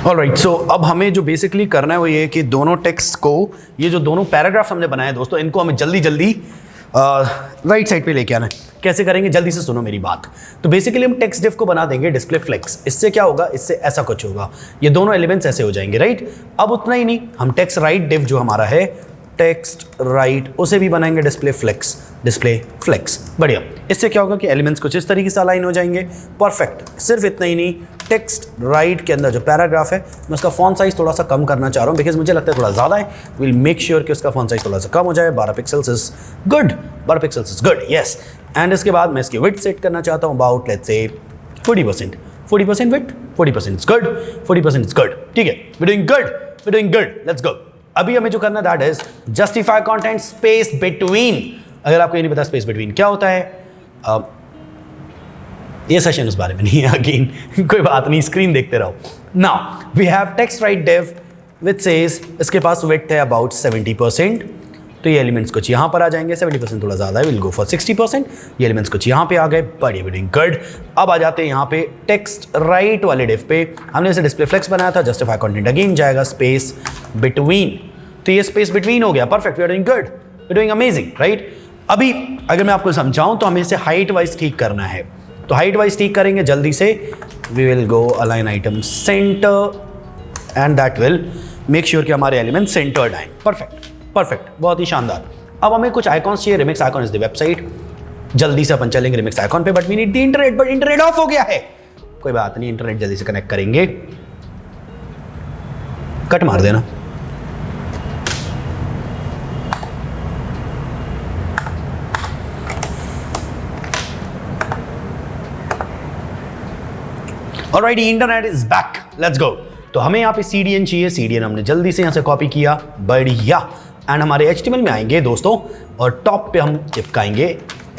ऑलराइट, सो अब हमें जो बेसिकली करना है वो ये है कि दोनों टेक्स्ट को, ये जो दोनों पैराग्राफ हमने बनाए दोस्तों, इनको हमें जल्दी जल्दी राइट साइड पे लेके आना है। कैसे करेंगे, जल्दी से सुनो मेरी बात। तो बेसिकली हम टेक्स्ट डिव को बना देंगे डिस्प्ले फ्लेक्स। इससे क्या होगा, इससे ऐसा कुछ होगा, ये दोनों एलिमेंट्स ऐसे हो जाएंगे, राइट। अब उतना ही नहीं, हम टेक्स्ट राइट डिव जो हमारा है, टेक्स्ट राइट, उसे भी बनाएंगे डिस्प्ले फ्लेक्स। बढ़िया। इससे क्या होगा कि एलिमेंट्स कुछ इस तरीके से अलाइन हो जाएंगे। परफेक्ट। सिर्फ इतना ही नहीं, टेक्स्ट राइट के अंदर जो पैराग्राफ है, मैं उसका फॉन्ट साइज थोड़ा सा कम करना चाह रहा हूँ बिकॉज मुझे लगता है थोड़ा ज़्यादा है। विल मेक श्योर कि उसका फॉन्ट साइज थोड़ा सा कम हो जाए। 12 pixels is good, 12 pixels is good, yes. And इसके बाद मैं इसकी विड्थ सेट करना चाहता हूँ about let's say 40%। 40% width, 40% is good, 40% is good, ठीक है। We doing good, let's go. अभी हमें जो करना that is justify content space between. अगर आपको ये नहीं पता स्पेस बिटवीन क्या होता है, ये सेशन उस बारे में नहीं है, अगेन कोई बात नहीं, स्क्रीन देखते रहो। Now we have text right div which says, इसके पास विड्थ है अबाउट 70%, तो ये एलिमेंट्स कुछ यहाँ पर आ जाएंगे, 70% थोड़ा ज़्यादा है, विल गो फॉर 60%। ये एलिमेंट्स कुछ यहाँ पे आ गए, बढ़िया, डूइंग गुड। अब आ जाते हैं यहाँ पे टेक्स्ट राइट वाले डिव पे, हमने इसे डिस्प्ले फ्लेक्स बनाया था, जस्टिफाई कंटेंट अगेन जाएगा स्पेस बिटवीन, तो ये स्पेस बिटवीन हो गया, perfect, we are doing good, we are doing amazing, right. अभी अगर मैं आपको समझाऊं तो हमें इसे हाइट वाइज ठीक करना है, तो हाइट वाइज ठीक करेंगे जल्दी से, we will go align item centre and that will make sure कि हमारे एलिमेंट सेंटर्ड आए, परफेक्ट परफेक्ट, बहुत ही शानदार। अब हमें कुछ आइकॉन्स चाहिए, remix icon is the website, जल्दी से अपन चलेंगे रिमिक्स आइकॉन पे, but we need the internet, but internet off हो गया है, कोई बात नहीं, इंटरनेट जल्दी से कनेक्ट करेंगे, कट मार देना। Alright, internet is back, let's go. तो हमें यहाँ पे CDN चाहिए, CDN हमने जल्दी से यहाँ से कॉपी किया, बढ़िया, एंड हमारे HTML में आएंगे दोस्तों, और टॉप पे हम चिपकाएंगे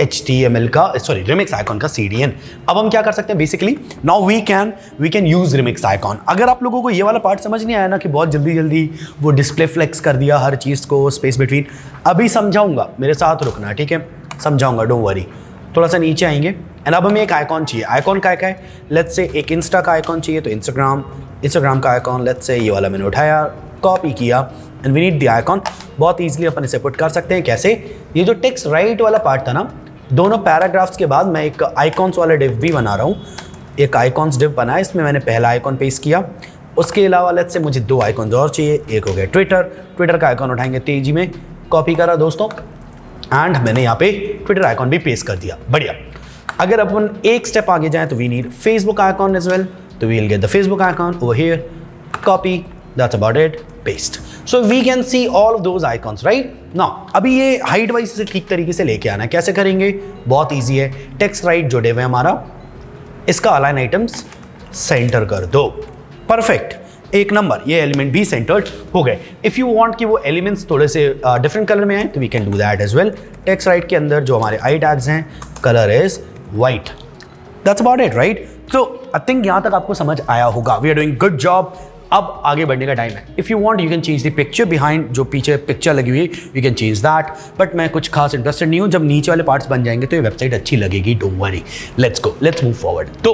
HTML का, सॉरी रिमिक्स आइकॉन का CDN। अब हम क्या कर सकते हैं, basically now we can use remix icon. अगर आप लोगों को ये वाला पार्ट समझ नहीं आया ना कि बहुत जल्दी जल्दी वो डिस्प्ले फ्लेक्स कर दिया हर चीज़ को, स्पेस बिटवीन, अभी समझाऊंगा, मेरे साथ रुकना, ठीक है, समझाऊंगा, डोंट वरी। थोड़ा सा नीचे आएंगे एंड अब हमें एक आइकॉन चाहिए, आइकॉन क्या है, लेट्स से एक इंस्टा का आइकॉन चाहिए, तो इंस्टाग्राम का आइकॉन, लेट्स से ये वाला मैंने उठाया, कॉपी किया, and we need the icon. बहुत ईजिली अपन इसे पुट कर सकते हैं, कैसे, ये जो टेक्स्ट राइट वाला पार्ट था ना, दोनों पैराग्राफ्स के बाद मैं एक आइकॉन्स वाला डिव भी बना रहा हूँ, एक आइकॉन्स डिव बनाया, इसमें मैंने पहला आइकॉन पेस्ट किया, उसके अलावा लेट्स से मुझे 2 आइकॉन्स और चाहिए, एक हो गया ट्विटर का आइकॉन उठाएंगे, तेजी में कॉपी करा दोस्तों, एंड मैंने यहाँ पे ट्विटर आइकॉन भी पेस्ट कर दिया, बढ़िया। अगर अपन एक स्टेप आगे जाएं तो we need Facebook icon as well, तो we will get the Facebook icon over here, copy, that's about it, paste. So we can see all of those icons, right. Now अभी ये हाइट वाइज से ठीक तरीके से लेके आना है, कैसे करेंगे, बहुत ईजी है। टेक्स्ट राइट जो डिव है हमारा, इसका अलाइन आइटम्स सेंटर कर दो, परफेक्ट, एक नंबर, ये एलिमेंट भी सेंटर्ड हो गए। इफ यू वांट कि वो एलिमेंट्स थोड़े से डिफरेंट कलर में आए तो we can do that as well. Text right के अंदर जो हमारे आई टैग्स हैं, colour is white, that's about it, right. तो आई थिंक यहाँ तक आपको समझ आया होगा, we are doing good job. अब आगे बढ़ने का टाइम है। If you want you can change the picture behind, जो पीछे पिक्चर लगी हुई है you can change that, but मैं कुछ खास इंटरेस्टेड नहीं हूँ। जब नीचे वाले पार्ट्स बन जाएंगे तो ये वेबसाइट अच्छी लगेगी, don't worry. Let's go, let's move forward. तो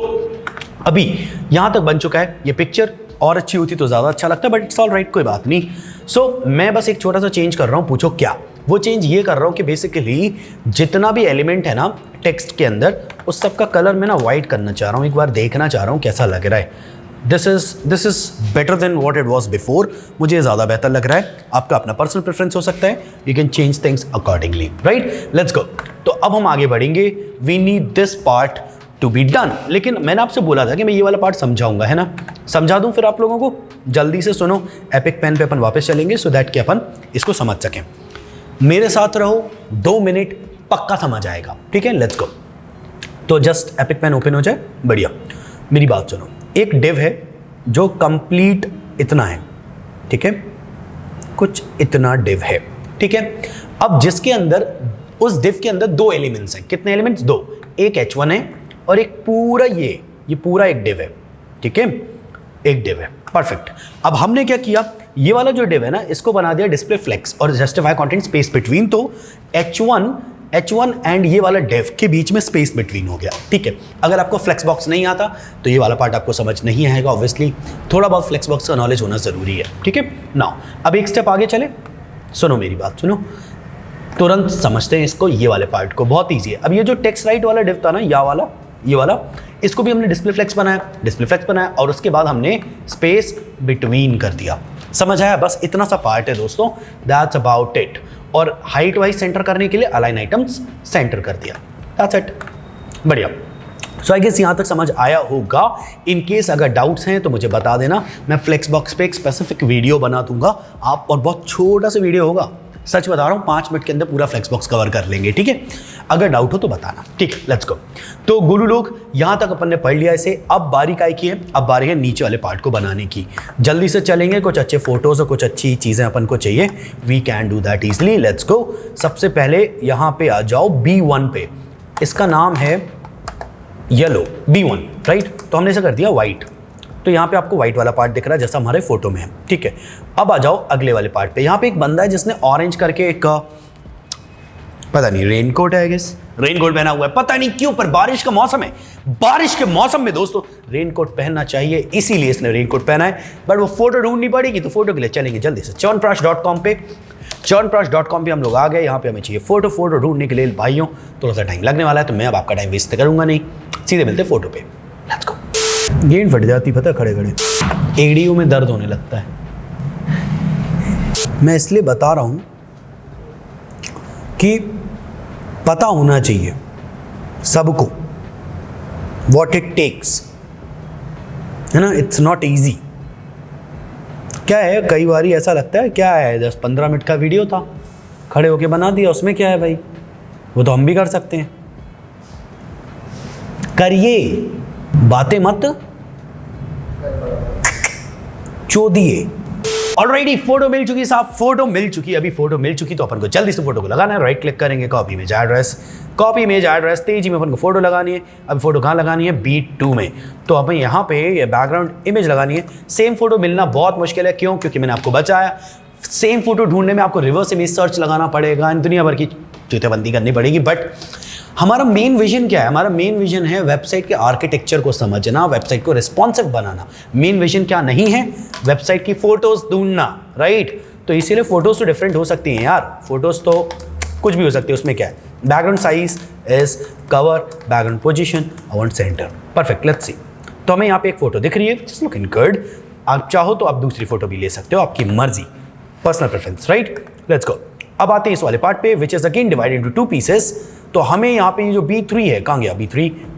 अभी यहाँ तक बन चुका है, ये पिक्चर और अच्छी होती तो ज़्यादा अच्छा लगता है, बट इट्स ऑल राइट, कोई बात नहीं। सो मैं बस एक छोटा सा चेंज कर रहा हूँ, पूछो क्या। वो चेंज ये कर रहा हूँ कि बेसिकली जितना भी एलिमेंट है ना टेक्स्ट के अंदर, उस सब का कलर मैं ना वाइट करना चाह रहा हूँ, एक बार देखना चाह रहा हूँ कैसा लग रहा है। This is better than what it was before, मुझे ज़्यादा बेहतर लग रहा है। आपका अपना पर्सनल प्रेफरेंस हो सकता है, you can change things accordingly, right. Let's go. तो अब हम आगे बढ़ेंगे, we need this part to be done. लेकिन मैंने आपसे बोला था कि मैं ये वाला पार्ट समझाऊंगा, है ना, समझा दूं फिर आप लोगों को। जल्दी से सुनो, एपिक पेन पे अपन वापस चलेंगे सो दैट कि अपन इसको समझ सकें। मेरे साथ रहो, 2 मिनट पक्का समझ आएगा, ठीक है। Let's go. तो जस्ट एपिक पेन ओपन हो जाए, बढ़िया। मेरी बात सुनो, एक डिव है जो कंप्लीट इतना है, ठीक है, कुछ इतना डिव है, ठीक है। अब जिसके अंदर, उस डिव के अंदर 2 एलिमेंट्स हैं। कितने एलिमेंट्स? 2। एक H1 है और एक पूरा ये पूरा एक डिव है, ठीक है, एक डिव है, परफेक्ट। अब हमने क्या किया, ये वाला जो डिव है ना, इसको बना दिया डिस्प्ले फ्लेक्स और जस्टिफाई कंटेंट स्पेस बिटवीन। तो H1 एंड ये वाला डिव के बीच में स्पेस बिटवीन हो गया, ठीक है। अगर आपको फ्लेक्स बॉक्स नहीं आता तो ये वाला पार्ट आपको समझ नहीं आएगा, ऑब्वियसली थोड़ा बहुत फ्लेक्स बॉक्स का नॉलेज होना जरूरी है, ठीक है। नाउ अब एक स्टेप आगे चले, सुनो मेरी बात, सुनो, तुरंत समझते हैं इसको, ये वाले पार्ट को, बहुत ईजी है। अब ये जो टेक्स्ट राइट वाला डिव था ना, ये वाला, इसको भी हमने डिस्प्ले फ्लेक्स बनाया और उसके बाद हमने स्पेस बिटवीन कर दिया। समझ आया? बस इतना सा पार्ट है दोस्तों, दैट्स अबाउट इट। और हाइट वाइज सेंटर करने के लिए अलाइन आइटम्स सेंटर कर दिया, दैट्स इट, बढ़िया। सो आई गेस यहाँ तक समझ आया होगा। इन केस अगर डाउट्स हैं तो मुझे बता देना, मैं फ्लेक्स बॉक्स पे एक स्पेसिफिक वीडियो बना दूंगा आप, और बहुत छोटा सा वीडियो होगा, सच बता रहा हूँ 5 मिनट के अंदर पूरा फ्लेक्स बॉक्स कवर कर लेंगे, ठीक है। अगर डाउट हो तो बताना, ठीक है। Let's go. तो गोलू लोग यहाँ तक अपन ने पढ़ लिया इसे। अब बारी काय की है, अब बारी है नीचे वाले पार्ट को बनाने की। जल्दी से चलेंगे, कुछ अच्छे फोटोज और कुछ अच्छी चीज़ें अपन को चाहिए। We can do that easily. Let's go. सबसे पहले यहाँ पे आ जाओ B1 पे। इसका नाम है येलो, B1, राइट। तो हमने इसे कर दिया वाइट। तो यहाँ पे आपको व्हाइट वाला पार्ट दिख रहा है जैसा हमारे फोटो में है, ठीक है। अब आ जाओ अगले वाले पार्ट पे। यहाँ पे एक बंदा है जिसने ऑरेंज करके एक पता नहीं रेनकोट है, गेस रेनकोट पहना हुआ है, पता नहीं क्यों, पर बारिश का मौसम है। बारिश के मौसम में दोस्तों रेनकोट पहनना चाहिए, इसीलिए इसने रेनकोट पहना है। बट वो फोटो ढूंढनी पड़ेगी, तो फोटो के लिए चलेंगे जल्दी से च्यवनप्राश.com पे। च्यवनप्राश.com पे हम लोग आ गए। यहाँ पे हमें चाहिए फोटो ढूंढने के लिए भाइयों थोड़ा सा टाइम लगने वाला है, तो मैं अब आपका टाइम वेस्ट करूंगा नहीं, सीधे मिलते फोटो पे। Let's go. गेंद फट जाती पता, खड़े खड़े एड़ियों में दर्द होने लगता है। मैं इसलिए बता रहा हूं कि पता होना चाहिए सबको व्हाट इट टेक्स, है ना। It's not easy. क्या है, कई बार ऐसा लगता है क्या है 10-15 मिनट का वीडियो था, खड़े होके बना दिया, उसमें क्या है भाई, वो तो हम भी कर सकते हैं। करिए, बातें मत चोदिए। ऑलरेडी फोटो मिल चुकी साहब, फोटो मिल चुकी। अभी फोटो मिल चुकी तो अपन को जल्दी से फोटो को लगाना है। राइट क्लिक करेंगे, कॉपी इमेज एड्रेस, तेजी में अपन को फोटो लगानी है। अब फोटो कहाँ लगानी है, B2 में। तो अपन यहाँ पे ये बैकग्राउंड इमेज लगानी है। सेम फोटो मिलना बहुत मुश्किल है, क्यों? क्योंकि मैंने आपको बताया सेम फोटो ढूंढने में आपको रिवर्स इमेज सर्च लगाना पड़ेगा, दुनिया भर की चूतेबंदी करनी पड़ेगी। बट हमारा मेन विजन क्या है? हमारा मेन विजन है वेबसाइट के आर्किटेक्चर को समझना, वेबसाइट को रिस्पॉन्सिव बनाना। मेन विजन क्या नहीं है? वेबसाइट की फोटोज ढूंढना, राइट। तो इसीलिए फोटोज तो डिफरेंट हो सकती हैं यार, फोटोज तो कुछ भी हो सकती है। उसमें क्या है, background size is cover, background position, I want centre, perfect. Let's see. तो हमें यहाँ पे एक फोटो दिख रही है, जस्ट लुकिंग गुड। आप चाहो तो आप दूसरी फोटो भी ले सकते हो, आपकी मर्जी, personal preference, right. Let's go. अब आते हैं इस वाले पार्ट पे, which is again divided into 2 pieces. तो हमें यहाँ पे जो B3 है, कहाँ गया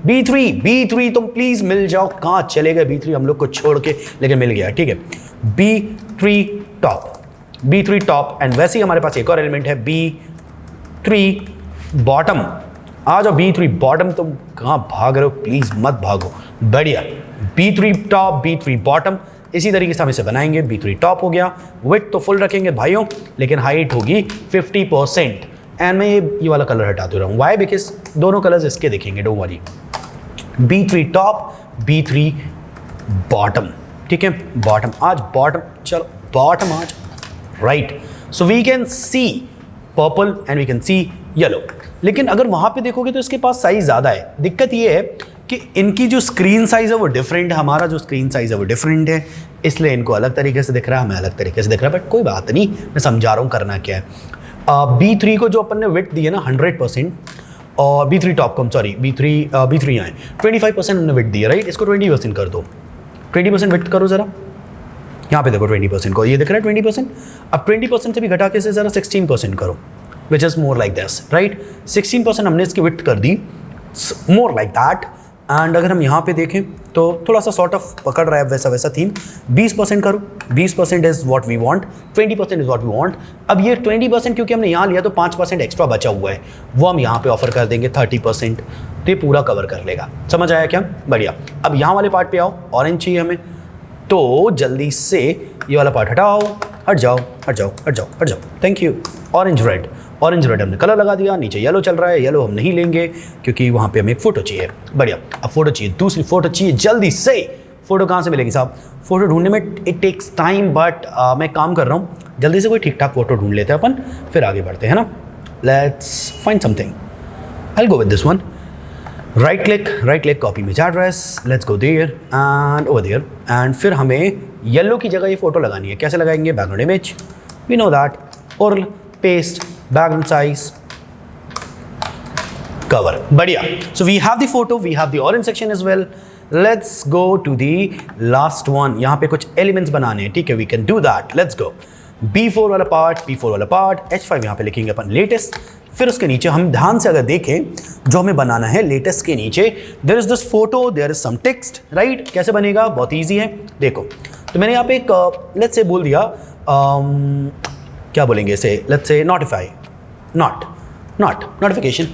B3 तुम प्लीज मिल जाओ। कहाँ चले गए B3 हम लोग को छोड़ के, लेकिन मिल गया, ठीक है। B3 टॉप एंड वैसे ही हमारे पास एक और एलिमेंट है B3 बॉटम। आ जाओ B3 बॉटम, तुम कहाँ भाग रहे हो, प्लीज मत भागो, बढ़िया। B3 टॉप, B3 बॉटम, इसी तरीके से हम इसे बनाएंगे। B3 टॉप हो गया, विड्थ तो फुल रखेंगे भाइयों, लेकिन हाइट होगी 50%। एंड मैं ये वाला कलर हटा दे रहा हूँ, वाई? बिकॉज दोनों कलर्स इसके दिखेंगे, don't worry. B3 top, B3 bottom, ठीक है। बॉटम आज बॉटम, चलो बॉटम आज, right. So we can see purple and we can see yellow. लेकिन अगर वहाँ पे देखोगे तो इसके पास साइज ज़्यादा है। दिक्कत ये है कि इनकी जो स्क्रीन साइज है वो डिफरेंट है, हमारा जो स्क्रीन साइज है वो डिफरेंट है, इसलिए इनको अलग तरीके से दिख रहा है, हमें अलग तरीके से दिख रहा है। बट कोई बात नहीं, मैं समझा रहा हूँ करना क्या है। B3 को जो अपन ने विड्थ दी है ना 100%, और B3 टॉप को, सॉरी B3 यहाँ है 25% हमने विड्थ दी है, राइट। इसको 20% कर दो, 20% विड्थ करो ज़रा। यहाँ पे देखो 20% को, ये दिख रहा है 20%। अब 20% से भी घटा के से ज़रा 16% करो, which is more like this, right. 16% हमने इसकी विड्थ कर दी, मोर लाइक दैट। एंड अगर हम यहाँ पे देखें तो थोड़ा सा सॉर्ट ऑफ पकड़ रहा है वैसा थीम। 20% करो, 20% is what we want, 20% is what we want. अब ये 20% क्योंकि हमने यहाँ लिया तो 5% एक्स्ट्रा बचा हुआ है, वो हम यहाँ पे ऑफर कर देंगे 30%, तो ये पूरा कवर कर लेगा। समझ आया क्या? बढ़िया। अब यहाँ वाले पार्ट पे आओ, ऑरेंज चाहिए हमें, तो जल्दी से ये वाला पार्ट हटाओ, हट जाओ। Thank you. ऑरेंज रेड हमने कलर लगा दिया, नीचे येलो चल रहा है, येलो हम नहीं लेंगे क्योंकि वहाँ पे हमें एक फ़ोटो चाहिए। बढ़िया। अब फोटो चाहिए, दूसरी फोटो चाहिए जल्दी से। फोटो कहाँ से मिलेगी साहब? फोटो ढूंढने में इट टेक्स टाइम, बट मैं काम कर रहा हूँ, जल्दी से कोई ठीक ठाक फोटो ढूंढ लेते हैं अपन, फिर आगे बढ़ते हैं ना। Let's find something, I go with this one. Right click, copy image address, let's go there and over there. And फिर हमें येलो की जगह ये फोटो लगानी है। कैसे लगाएंगे? Background image, we know that, और पेस्ट, बैकग्राउंड साइज, cover. बढ़िया. So we have the photo, we have the orange section as well. Let's go to the last one. यहाँ पे कुछ elements बनाने हैं, ठीक है? We can do that. Let's go. B4 वाला पार्ट, H5 यहाँ पे लिखेंगे अपन latest. फिर उसके नीचे हम ध्यान से अगर देखें, जो हमें बनाना है latest के नीचे, there is this photo, there is some text, right? कैसे बनेगा? बहुत easy है. देखो, तो मैंने यहाँ पे एक let's say बोल दिया क्या बोलेंगे इसे, let's say notify, not notification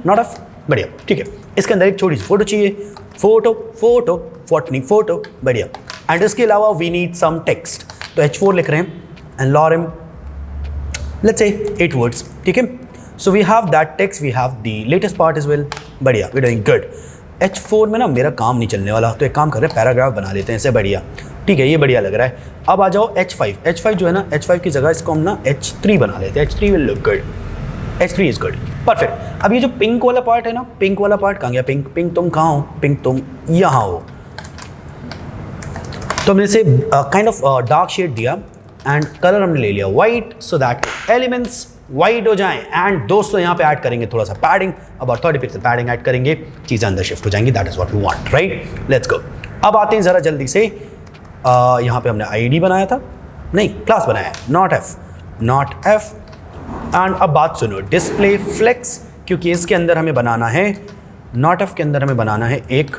of, बढ़िया, ठीक है। इसके अंदर एक छोटी सी फोटो चाहिए, फोटो, बढ़िया। एंड इसके अलावा वी नीड सम टेक्स्ट, तो H4 लिख रहे हैं and lorem, let's say 8 words, ठीक है। So we have that text, we have the latest part is well, बढ़िया, वी डूइंग गुड। H4 में ना मेरा काम नहीं चलने वाला, तो एक काम कर रहे हैं, पैराग्राफ बना लेते हैं इसे, बढ़िया, ठीक है, ये बढ़िया लग रहा है। अब आ जाओ H5 जो है ना, H5 की जगह इसको हम ना H3 बना लेते हैं, H3 will look good, H3 is good, perfect. अब ये जो पिंक वाला पार्ट है ना, पिंक वाला पार्ट कहाँ गया, पिंक तुम कहाँ हो, पिंक तुम यहाँ हो, तो हमने इसे काइंड ऑफ डार्क शेड दिया एंड कलर हमने ले लिया white, so that elements white हो जाएं। एंड दोस्तों यहाँ पे ऐड करेंगे थोड़ा सा padding, about 30 pixel padding add करेंगे, चीज़ें अंदर शिफ्ट हो जाएंगी, that is what we want, right, let's go. अब आते हैं ज़रा जल्दी से, यहाँ पे हमने आईडी बनाया था, नहीं क्लास बनाया, नॉट एफ। एंड अब बात सुनो, डिस्प्ले फ्लेक्स, क्योंकि इसके अंदर हमें बनाना है, नॉट एफ के अंदर हमें बनाना है एक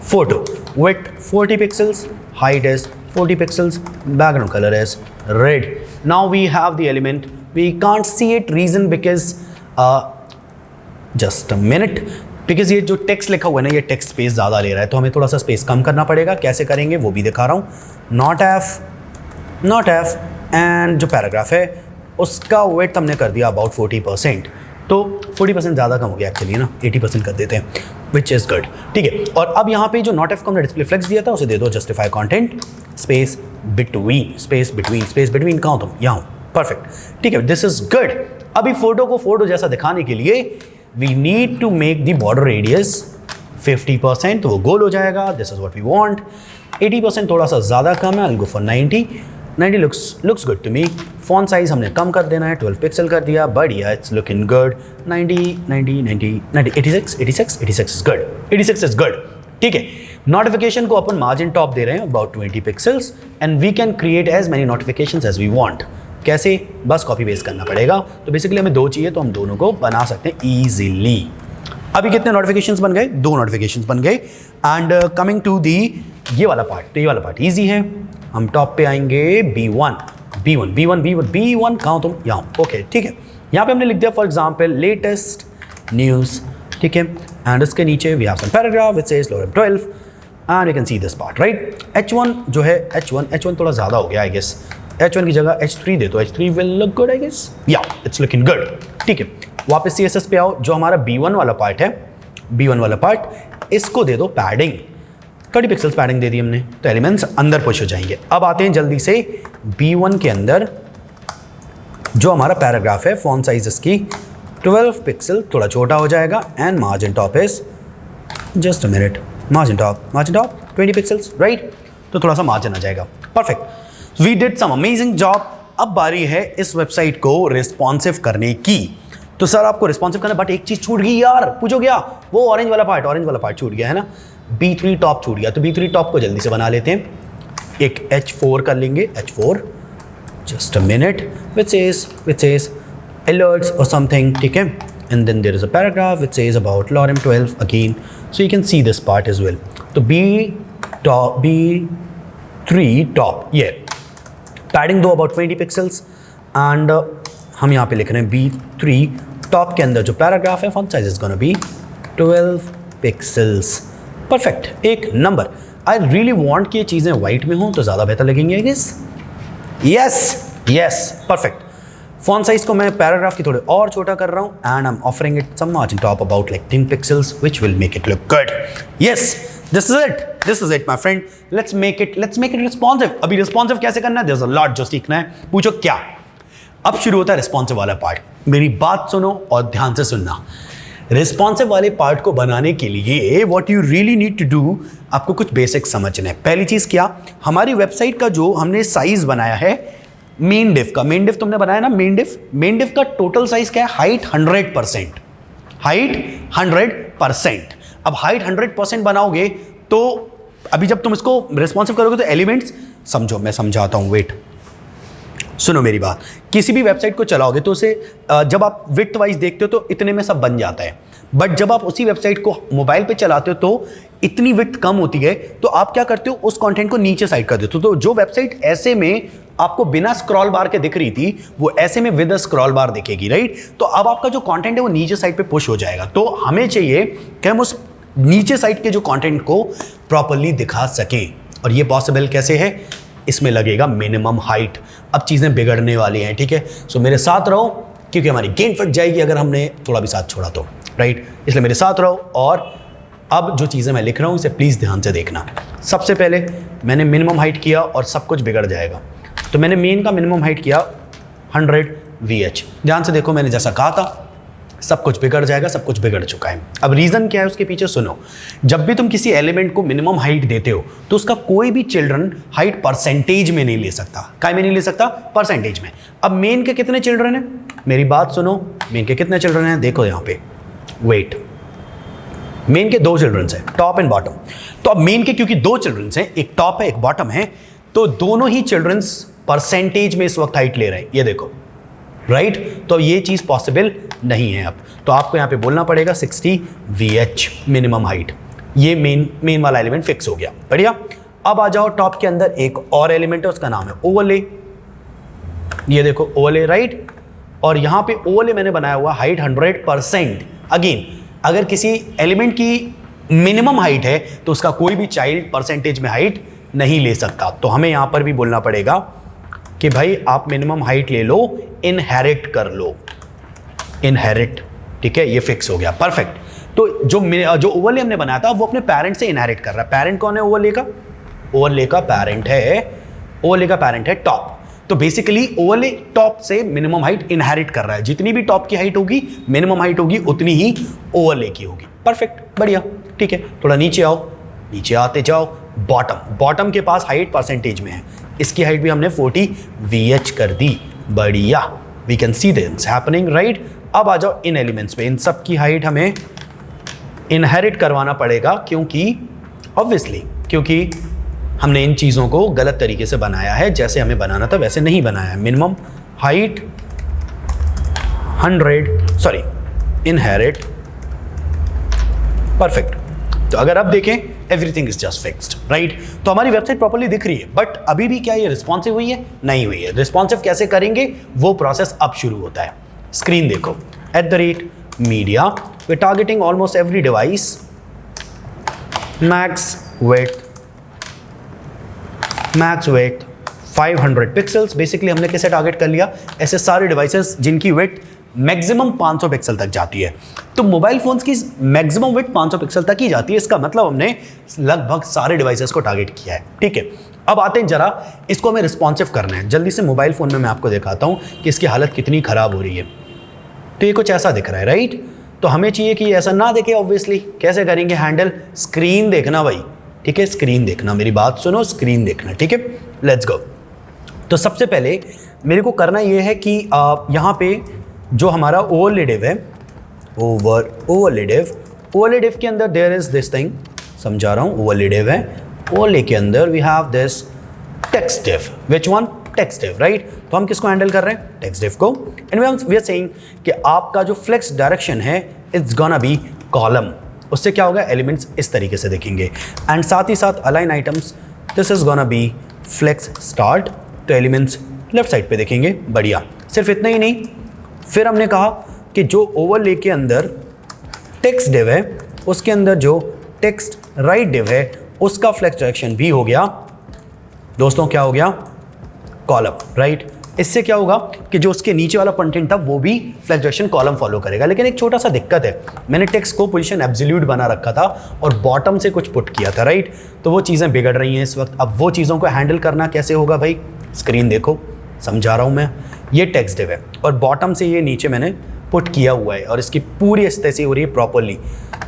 photo, width 40 pixels, height is 40 pixels, background color is red. Now we have the element, we can't see it, reason because just a minute, because ये जो टेक्स्ट लिखा हुआ है ना, ये टेक्स्ट स्पेस ज़्यादा ले रहा है, तो हमें थोड़ा सा स्पेस कम करना पड़ेगा। कैसे करेंगे वो भी दिखा रहा हूँ। नॉट एफ एंड जो पैराग्राफ है उसका वेट हमने कर दिया अबाउट 40%, तो 40% ज़्यादा कम हो गया एक्चुअली ना, 80% कर देते हैं, विच इज़ गुड, ठीक है। और अब यहाँ पे जो नॉट एफ को हमने डिस्प्ले फ्लेक्स दिया था उसे दे दो जस्टिफाई कंटेंट स्पेस बिटवीन, कहाँ हो तुम, यहाँ, परफेक्ट, ठीक है, दिस इज गुड। अभी फोटो को फोटो जैसा दिखाने के लिए we need to make the border radius 50%, तो वो गोल हो जाएगा, this is what we want. 80% थोड़ा सा ज़्यादा कम है, I will go for 90 looks good to me. Font size हमने कम कर देना है, 12 पिक्सल कर दिया, बढ़िया, it's looking good. 86 is good, ठीक है। नोटिफिकेशन को अपन मार्जिन टॉप दे रहे हैं about 20 pixels and we can create as many notifications as we want. कैसे, बस कॉपी पेस्ट करना पड़ेगा। तो बेसिकली हमें 2 चाहिए, तो हम दोनों को बना सकते हैं ईजिली। अभी कितने नोटिफिकेशंस बन गए, 2 नोटिफिकेशंस बन गए। एंड कमिंग टू दी ये वाला पार्ट, तो ये वाला पार्ट ईजी है। हम टॉप पे आएंगे B1 कहाँ हो तुम, यहाँ, ओके, ठीक है। यहाँ पे हमने लिख दिया फॉर एग्जाम्पल लेटेस्ट न्यूज़, ठीक है। एंड उसके नीचे we have some paragraph which says lorem 12 and you can see this part, right. H1 जो है, H1 थोड़ा ज़्यादा हो गया आई गेस, H1 की जगह H3 दे, तो H3 will look good I guess, या इट्स लुकिंग गुड, ठीक है। वापस CSS पे आओ, जो हमारा B1 वाला पार्ट इसको दे दो पैडिंग, 30 पिक्सल्स पैडिंग दे दी हमने, तो एलिमेंट्स अंदर पुश हो जाएंगे। अब आते हैं जल्दी से B1 के अंदर, जो हमारा पैराग्राफ है, फॉन्ट साइज इसकी 12 पिक्सल, थोड़ा छोटा हो जाएगा। And margin top is just a minute, margin top 20 pixels, right, तो थोड़ा सा मार्जिन आ जाएगा, perfect. We did some amazing job. अब बारी है इस वेबसाइट को रिस्पॉन्सिव करने की। तो सर आपको रिस्पॉन्सिव करना, बट एक चीज़ छूट गई यार, पूछो क्या, वो ऑरेंज वाला पार्ट छूट गया है ना, B3 टॉप छूट गया। तो B3 टॉप को जल्दी से बना लेते हैं, एक H4 कर लेंगे, H4 just a minute, which says alerts or something, ठीक है। and then there is a paragraph which says about lorem 12 again, so you can see this part as well. तो B3 top, ये padding दो about 20 pixels and हम यहाँ पे लिख रहे हैं B3 टॉप के अंदर जो पैराग्राफ है, font size is gonna B 12 pixels, perfect, एक नंबर। आई रियली वांट कि ये चीज़ें वाइट में हों तो ज़्यादा बेहतर लगेंगी I guess. Yes, perfect. Font size को मैं पैराग्राफ की थोड़े और छोटा कर रहा हूँ and I am offering it some margin top about like 10 pixels which will make it look good. Yes, this is it my friend, let's make it responsive. अभी रिस्पॉन्सिव कैसे करना है, देयर इज अ लॉट जो सीखना है, पूछो क्या। अब शुरू होता है रिस्पॉन्सिव वाला पार्ट। मेरी बात सुनो और ध्यान से सुनना। रिस्पॉन्सिव वाले पार्ट को बनाने के लिए what you really need to do, आपको कुछ बेसिक समझना है। पहली चीज़ क्या, हमारी वेबसाइट का जो हमने साइज बनाया है मेन डिव का, मेन डिव तुमने बनाया ना, मेन डिव का टोटल साइज क्या है, हाइट 100%, हाइट 100%। अब हाइट 100% बनाओगे तो अभी जब तुम इसको रिस्पॉन्सिव करोगे तो एलिमेंट्स समझो, मैं समझाता हूँ, वेट सुनो मेरी बात। किसी भी वेबसाइट को चलाओगे तो उसे जब आप विड्थ वाइज देखते हो तो इतने में सब बन जाता है, बट जब आप उसी वेबसाइट को मोबाइल पे चलाते हो तो इतनी विड्थ कम होती है, तो आप क्या करते हो, उस कंटेंट को नीचे साइड कर देते हो। तो जो वेबसाइट ऐसे में आपको बिना स्क्रॉल बार के दिख रही थी वो ऐसे में विद स्क्रॉल बार दिखेगी, राइट। तो अब आपका जो कंटेंट है वो नीचे साइड पे पुश हो जाएगा। तो हमें चाहिए कि हम उस नीचे साइड के जो कंटेंट को प्रॉपर्ली दिखा सकें, और ये पॉसिबल कैसे है, इसमें लगेगा मिनिमम हाइट। अब चीज़ें बिगड़ने वाली हैं, ठीक है। सो मेरे साथ रहो क्योंकि हमारी गेम फट जाएगी अगर हमने थोड़ा भी साथ छोड़ा तो, राइट। इसलिए मेरे साथ रहो और अब जो चीज़ें मैं लिख रहा हूँ इसे प्लीज़ ध्यान से देखना। सबसे पहले मैंने मिनिमम हाइट किया और सब कुछ बिगड़ जाएगा। तो मैंने मेन का मिनिमम हाइट किया 100 VH। ध्यान से देखो, मैंने जैसा कहा था सब कुछ बिगड़ जाएगा, सब कुछ बिगड़ चुका है। अब रीज़न क्या है उसके पीछे सुनो। जब भी तुम किसी एलिमेंट को मिनिमम हाइट देते हो तो उसका कोई भी चिल्ड्रन हाइट परसेंटेज में नहीं ले सकता। काय में नहीं ले सकता? परसेंटेज में। अब मेन के कितने चिल्ड्रन हैं? मेरी बात सुनो, मेन के कितने चिल्ड्रन हैं? देखो यहाँ पे, वेट, मेन के 2 चिल्ड्रंस हैं, टॉप एंड बॉटम। तो अब मेन के क्योंकि 2 चिल्ड्रंस हैं, एक टॉप है एक बॉटम है, तो दोनों ही चिल्ड्रंस परसेंटेज में इस वक्त हाइट ले रहे हैं, ये देखो, राइट। तो ये चीज़ पॉसिबल नहीं है। अब तो आपको यहाँ पे बोलना पड़ेगा 60 VH मिनिमम हाइट। ये मेन वाला एलिमेंट फिक्स हो गया, बढ़िया। अब आ जाओ टॉप के अंदर एक और एलिमेंट है, उसका नाम है ओवरले। ये देखो ओवरले, राइट। और यहाँ पे ओवरले मैंने बनाया हुआ हाइट 100%। अगेन, अगर किसी एलिमेंट की मिनिमम हाइट है तो उसका कोई भी चाइल्ड परसेंटेज में हाइट नहीं ले सकता। तो हमें यहाँ पर भी बोलना पड़ेगा कि भाई आप मिनिमम हाइट ले लो, इनहेरिट कर लो, इनहेरिट, ठीक है। ये फिक्स हो गया, परफेक्ट। तो जो ओवरले हमने बनाया था वो अपने पेरेंट से इनहेरिट कर रहा है। पेरेंट कौन है ओवरले का? ओवरले का पेरेंट है टॉप। तो बेसिकली ओवरले टॉप से मिनिमम हाइट इनहेरिट कर रहा है। जितनी भी टॉप की हाइट होगी, मिनिमम हाइट होगी, उतनी ही ओवरले की होगी। परफेक्ट, बढ़िया, ठीक है। थोड़ा नीचे आओ, नीचे आते जाओ। बॉटम के पास हाइट परसेंटेज में है, इसकी हाइट भी हमने 40 VH कर दी, बढ़िया। We can see this happening, right. अब आ जाओ इन एलिमेंट्स पे, इन सब की हाइट हमें इनहेरिट करवाना पड़ेगा, क्योंकि हमने इन चीज़ों को गलत तरीके से बनाया है। जैसे हमें बनाना था वैसे नहीं बनाया है। Minimum height 100, inherit, perfect. तो अगर अब देखें, everything is just fixed, right. तो हमारी वेबसाइट प्रॉपर्ली दिख रही है, बट अभी भी क्या ये रिस्पॉन्सिव हुई है? नहीं हुई है। रिस्पॉन्सिव कैसे करेंगे वो प्रोसेस अब शुरू होता है। स्क्रीन देखो, @media, we targeting almost every device, max width 500 pixels. Basically हमने कैसे टारगेट कर लिया? ऐसे सारे डिवाइसेस जिनकी वेट मैक्सिमम 500 पिक्सल तक जाती है। तो मोबाइल फोन्स की मैक्सिमम वेट 500 पिक्सल तक ही जाती है। इसका मतलब हमने लगभग सारे डिवाइसेस को टारगेट किया है, ठीक है। अब आते हैं जरा, इसको हमें रिस्पॉन्सिव करना है। जल्दी से मोबाइल फ़ोन में मैं आपको दिखाता हूँ कि इसकी हालत कितनी ख़राब हो रही है। तो ये कुछ ऐसा दिख रहा है, राइट। तो हमें चाहिए कि ऐसा ना देखे, ऑब्वियसली। कैसे करेंगे हैंडल? स्क्रीन देखना भाई, ठीक है। स्क्रीन देखना, मेरी बात सुनो, स्क्रीन देखना, ठीक है। Let's go. तो सबसे पहले मेरे को करना ये है कि यहाँ पे जो हमारा ओवरले है, ओवरले के अंदर देयर इज दिस थिंग, समझा रहा हूँ। ओवरले है, ओवरले के अंदर we have this text div. Which one? Text div, right. तो हम किसको हैंडल कर रहे हैं? टेक्स्ट डिव को। एंड वी आर सेइंग कि आपका जो फ्लेक्स डायरेक्शन है इट्स गोना बी कॉलम। उससे क्या होगा? एलिमेंट्स इस तरीके से दिखेंगे। एंड साथ ही साथ align items, this is gonna be flex start. तो एलिमेंट्स लेफ्ट साइड पे दिखेंगे, बढ़िया। सिर्फ इतना ही नहीं, फिर हमने कहा कि जो ओवरले के अंदर टेक्स्ट डिव है उसके अंदर जो टेक्स्ट राइट डिव है उसका फ्लेक्स डायरेक्शन भी हो गया दोस्तों, क्या हो गया? Column, right. इससे क्या होगा कि जो उसके नीचे वाला कंटेंट था वो भी फ्लेक्स डायरेक्शन कॉलम फॉलो करेगा। लेकिन एक छोटा सा दिक्कत है, मैंने टेक्स्ट को पोजीशन एब्सोल्यूट बना रखा था और बॉटम से कुछ पुट किया था, राइट। तो वो चीज़ें बिगड़ रही हैं इस वक्त। अब वो चीज़ों को हैंडल करना कैसे होगा भाई? स्क्रीन देखो, समझा रहा हूँ मैं। ये टेक्स्ट डिव है और बॉटम से ये नीचे मैंने पुट किया हुआ है और इसकी पूरी स्थिति हो रही है प्रॉपरली।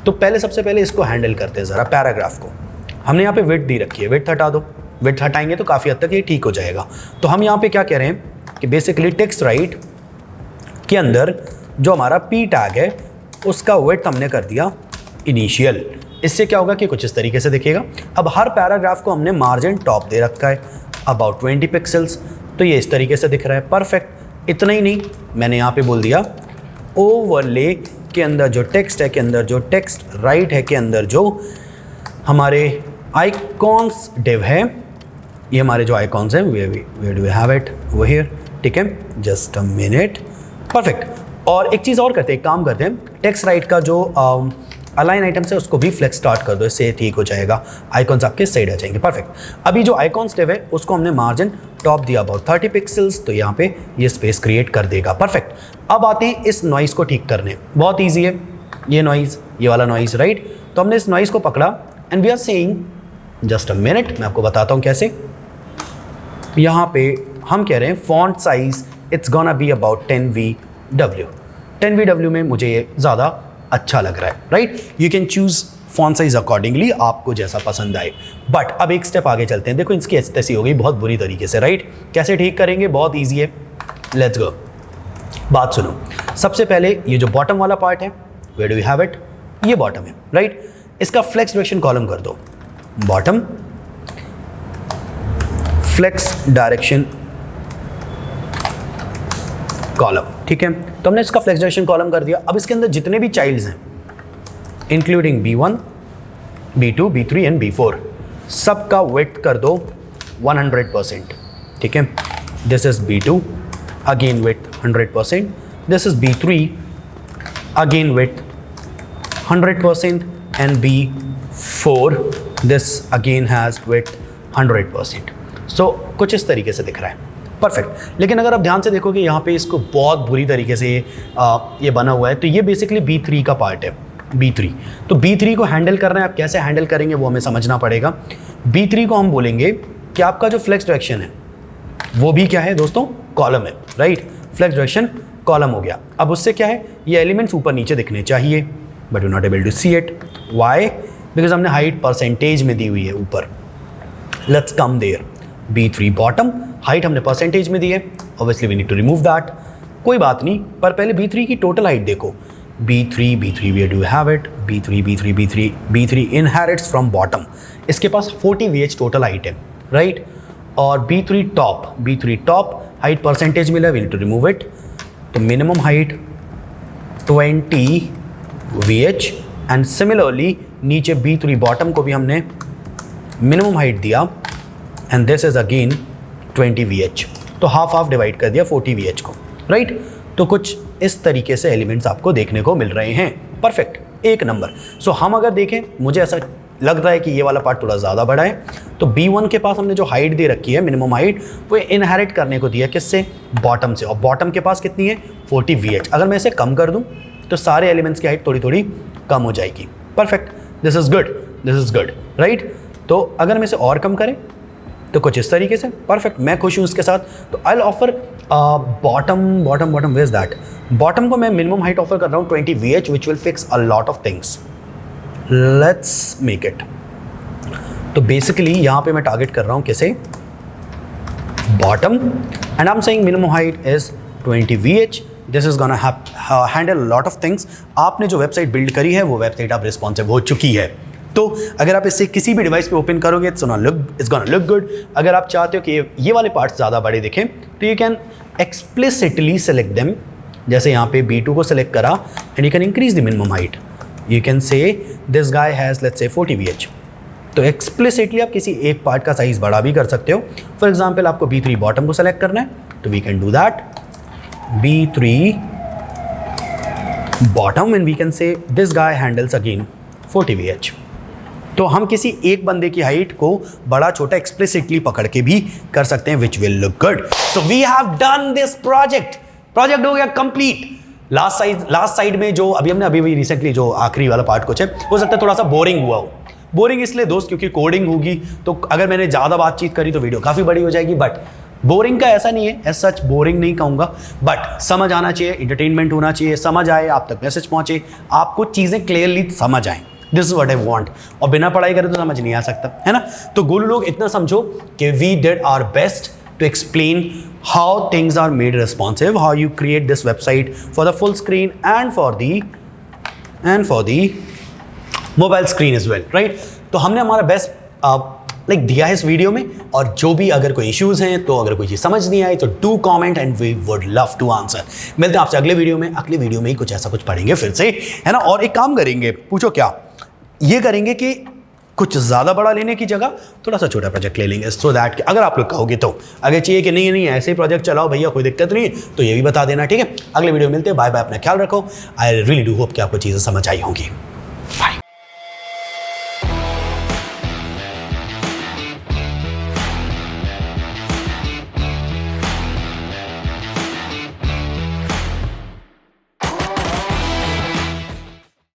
तो सबसे पहले इसको हैंडल करते हैं ज़रा। पैराग्राफ को हमने यहाँ पे विड्थ दी रखी है, विड्थ हटा दो। विड्थ हटाएंगे तो काफ़ी हद तक ये ठीक हो जाएगा। तो हम यहाँ पे क्या कह रहे हैं कि बेसिकली टेक्स्ट राइट के अंदर जो हमारा पी टैग है उसका विड्थ हमने कर दिया इनिशियल। इससे क्या होगा कि कुछ इस तरीके से दिखेगा। अब हर पैराग्राफ को हमने मार्जिन टॉप दे रखा है अबाउट 20 पिक्सल्स, तो ये इस तरीके से दिख रहा है, परफेक्ट। इतना ही नहीं, मैंने यहाँ पे बोल दिया ओवरले के अंदर जो टेक्स्ट है के अंदर जो टेक्स्ट राइट है के अंदर जो हमारे आइकॉन्स डिव है ये हमारे जो आइकॉन्स हैं where do we have it वो हियर, ठीक है, जस्ट अ मिनट, परफेक्ट। और एक चीज़ और करते हैं, एक काम करते हैं, टेक्स्ट राइट का जो अलाइन आइटम्स है उसको भी फ्लेक्स स्टार्ट कर दो, इससे ठीक हो जाएगा, आइकॉन्स आपके साइड आ जाएंगे, परफेक्ट। अभी जो आइकॉन्स टेब है उसको हमने मार्जिन टॉप दिया अबाउट 30 पिक्सल्स, तो यहाँ पे ये स्पेस क्रिएट कर देगा, परफेक्ट। अब आते हैं इस नॉइज़ को ठीक करने, बहुत ईजी है ये नॉइज़, ये वाला नॉइज़, राइट। तो हमने इस नॉइज़ को पकड़ा and we are saying just a minute, मैं आपको बताता हूँ कैसे। यहाँ पे हम कह रहे हैं font size it's gonna be about 10VW। 10VW में मुझे ये ज़्यादा अच्छा लग रहा है, right. You can choose font size accordingly, आपको जैसा पसंद आए। बट अब एक स्टेप आगे चलते हैं, देखो इसकी ऐसी हो गई बहुत बुरी तरीके से, राइट। कैसे ठीक करेंगे, बहुत ईजी है, लेट्स गो। बात सुनो, सबसे पहले ये जो बॉटम वाला पार्ट है, where do we have it, ये बॉटम है, राइट। इसका फ्लेक्स डायरेक्शन कॉलम कर दो, बॉटम फ्लेक्स डायरेक्शन कॉलम, ठीक है। तो हमने इसका फ्लेक्स डायरेक्शन कॉलम कर दिया। अब इसके अंदर जितने भी चाइल्ड्स हैं including B1, B2, B3 and B4, सबका विड्थ कर दो 100%, ठीक है। This is B2, again width 100%, this is B3, again width 100%, and B4, this again has width 100%। सो कुछ इस तरीके से दिख रहा है, परफेक्ट। लेकिन अगर आप ध्यान से देखोगे यहाँ पे इसको बहुत बुरी तरीके से ये बना हुआ है, तो ये बेसिकली B3 का पार्ट है, B3। तो B3 को हैंडल करना है, आप कैसे हैंडल करेंगे वो हमें समझना पड़ेगा। B3 को हम बोलेंगे कि आपका जो फ्लेक्स डायरेक्शन है वो भी क्या है दोस्तों, कॉलम है, राइट। फ्लेक्स डायरेक्शन कॉलम हो गया। अब उससे क्या है, ये एलिमेंट्स ऊपर नीचे दिखने चाहिए, but you not able to see it, why, because हमने हाइट परसेंटेज में दी हुई है ऊपर। Let's come there, B3 bottom, height हमने परसेंटेज में दी है, obviously we need to remove that, कोई बात नहीं। पर पहले B3 की टोटल हाइट देखो, B3 where do have it, B3 inherits from bottom, इसके पास 40 VH टोटल हाइट है, राइट। और B3 टॉप हाइट परसेंटेज मिला, we need to remove it, तो minimum height 20 VH, and similarly नीचे B3 बॉटम को भी हमने मिनिमम हाइट दिया, and this is again 20 VH, तो हाफ डिवाइड कर दिया 40 VH को, राइट। तो कुछ इस तरीके से एलिमेंट्स आपको देखने को मिल रहे हैं, परफेक्ट, एक नंबर। सो हम अगर देखें, मुझे ऐसा लग रहा है कि ये वाला पार्ट थोड़ा ज़्यादा बड़ा है, तो B1 के पास हमने जो हाइट दे रखी है, मिनिमम हाइट, वो इनहेरिट करने को दिया किससे, बॉटम से, और बॉटम के पास कितनी है, 40 VH। अगर मैं इसे कम कर दूँ तो सारे एलिमेंट्स की हाइट थोड़ी थोड़ी कम हो जाएगी, perfect, this is good, right. तो अगर हम इसे और कम करें तो कुछ इस तरीके से, परफेक्ट, मैं खुश हूँ इसके साथ। तो I will offer bottom, where is that, bottom को मैं मिनिमम हाइट ऑफर कर रहा हूँ 20 VH, which will fix a lot of things, let's make it. तो बेसिकली यहाँ पे मैं टारगेट कर रहा हूँ किसे, bottom, and I am saying minimum height is 20 VH, this is gonna handle lot of things. आपने जो वेबसाइट बिल्ड करी है वो वेबसाइट आप रिस्पॉन्सिव हो चुकी है, तो अगर आप इसे किसी भी डिवाइस पे ओपन करोगे इट्स गोना लुक गुड। अगर आप चाहते हो कि ये वाले पार्ट्स ज़्यादा बड़े दिखें तो you can explicitly select them, जैसे यहाँ पे B2 को सेलेक्ट करा, and you can increase the minimum height, you can say this guy has let's say 40 VH। तो एक्सप्लिसिटली आप किसी एक पार्ट का साइज़ बड़ा भी कर सकते हो। फॉर एग्जाम्पल आपको B3 बॉटम को सेलेक्ट करना है तो we can do that, B3 bottom, and we can say this guy handles again 40 VH। तो हम किसी एक बंदे की हाइट को बड़ा छोटा एक्सप्लिसिटली पकड़ के भी कर सकते हैं, which will look good. So we have done this project हो गया कंप्लीट। लास्ट साइड में जो अभी रिसेंटली जो आखिरी वाला पार्ट कुछ है, हो सकता है थोड़ा सा बोरिंग हुआ हो। बोरिंग इसलिए दोस्त क्योंकि कोडिंग होगी, तो अगर मैंने ज़्यादा बातचीत करी तो वीडियो काफ़ी बड़ी हो जाएगी। बट बोरिंग का ऐसा नहीं है, एज सच बोरिंग नहीं कहूँगा, बट समझ आना चाहिए, इंटरटेनमेंट होना चाहिए, समझ आए, आप तक मैसेज पहुँचे, आपको चीज़ें क्लियरली समझ आएँ। This is what I want. और बिना पढ़ाई करे तो समझ नहीं आ सकता, है ना। तो गोलू लोग इतना समझो कि we did our best to explain how things are made responsive, how you create this website for the full screen and for the mobile screen is well, right. तो हमने हमारा बेस्ट दिया है इस वीडियो में, और जो भी अगर कोई इश्यूज हैं, तो अगर कोई चीज़ समझ नहीं आई तो do comment and we would love to answer. मिलते हैं आपसे अगले वीडियो में ही कुछ ऐसा कुछ पढ़ेंगे फिर से, है ना। और एक काम करेंगे, पूछो क्या, ये करेंगे कि कुछ ज़्यादा बड़ा लेने की जगह थोड़ा सा छोटा प्रोजेक्ट ले लेंगे, सो दैट अगर आप लोग कहोगे तो अगर चाहिए कि नहीं नहीं ऐसे ही प्रोजेक्ट चलाओ भैया कोई दिक्कत नहीं तो ये भी बता देना, ठीक है। अगले वीडियो मिलते हैं, बाय बाय, अपना ख्याल रखो। आई रियली डू होप कि आपको चीज़ें समझ आई होंगी। बाय।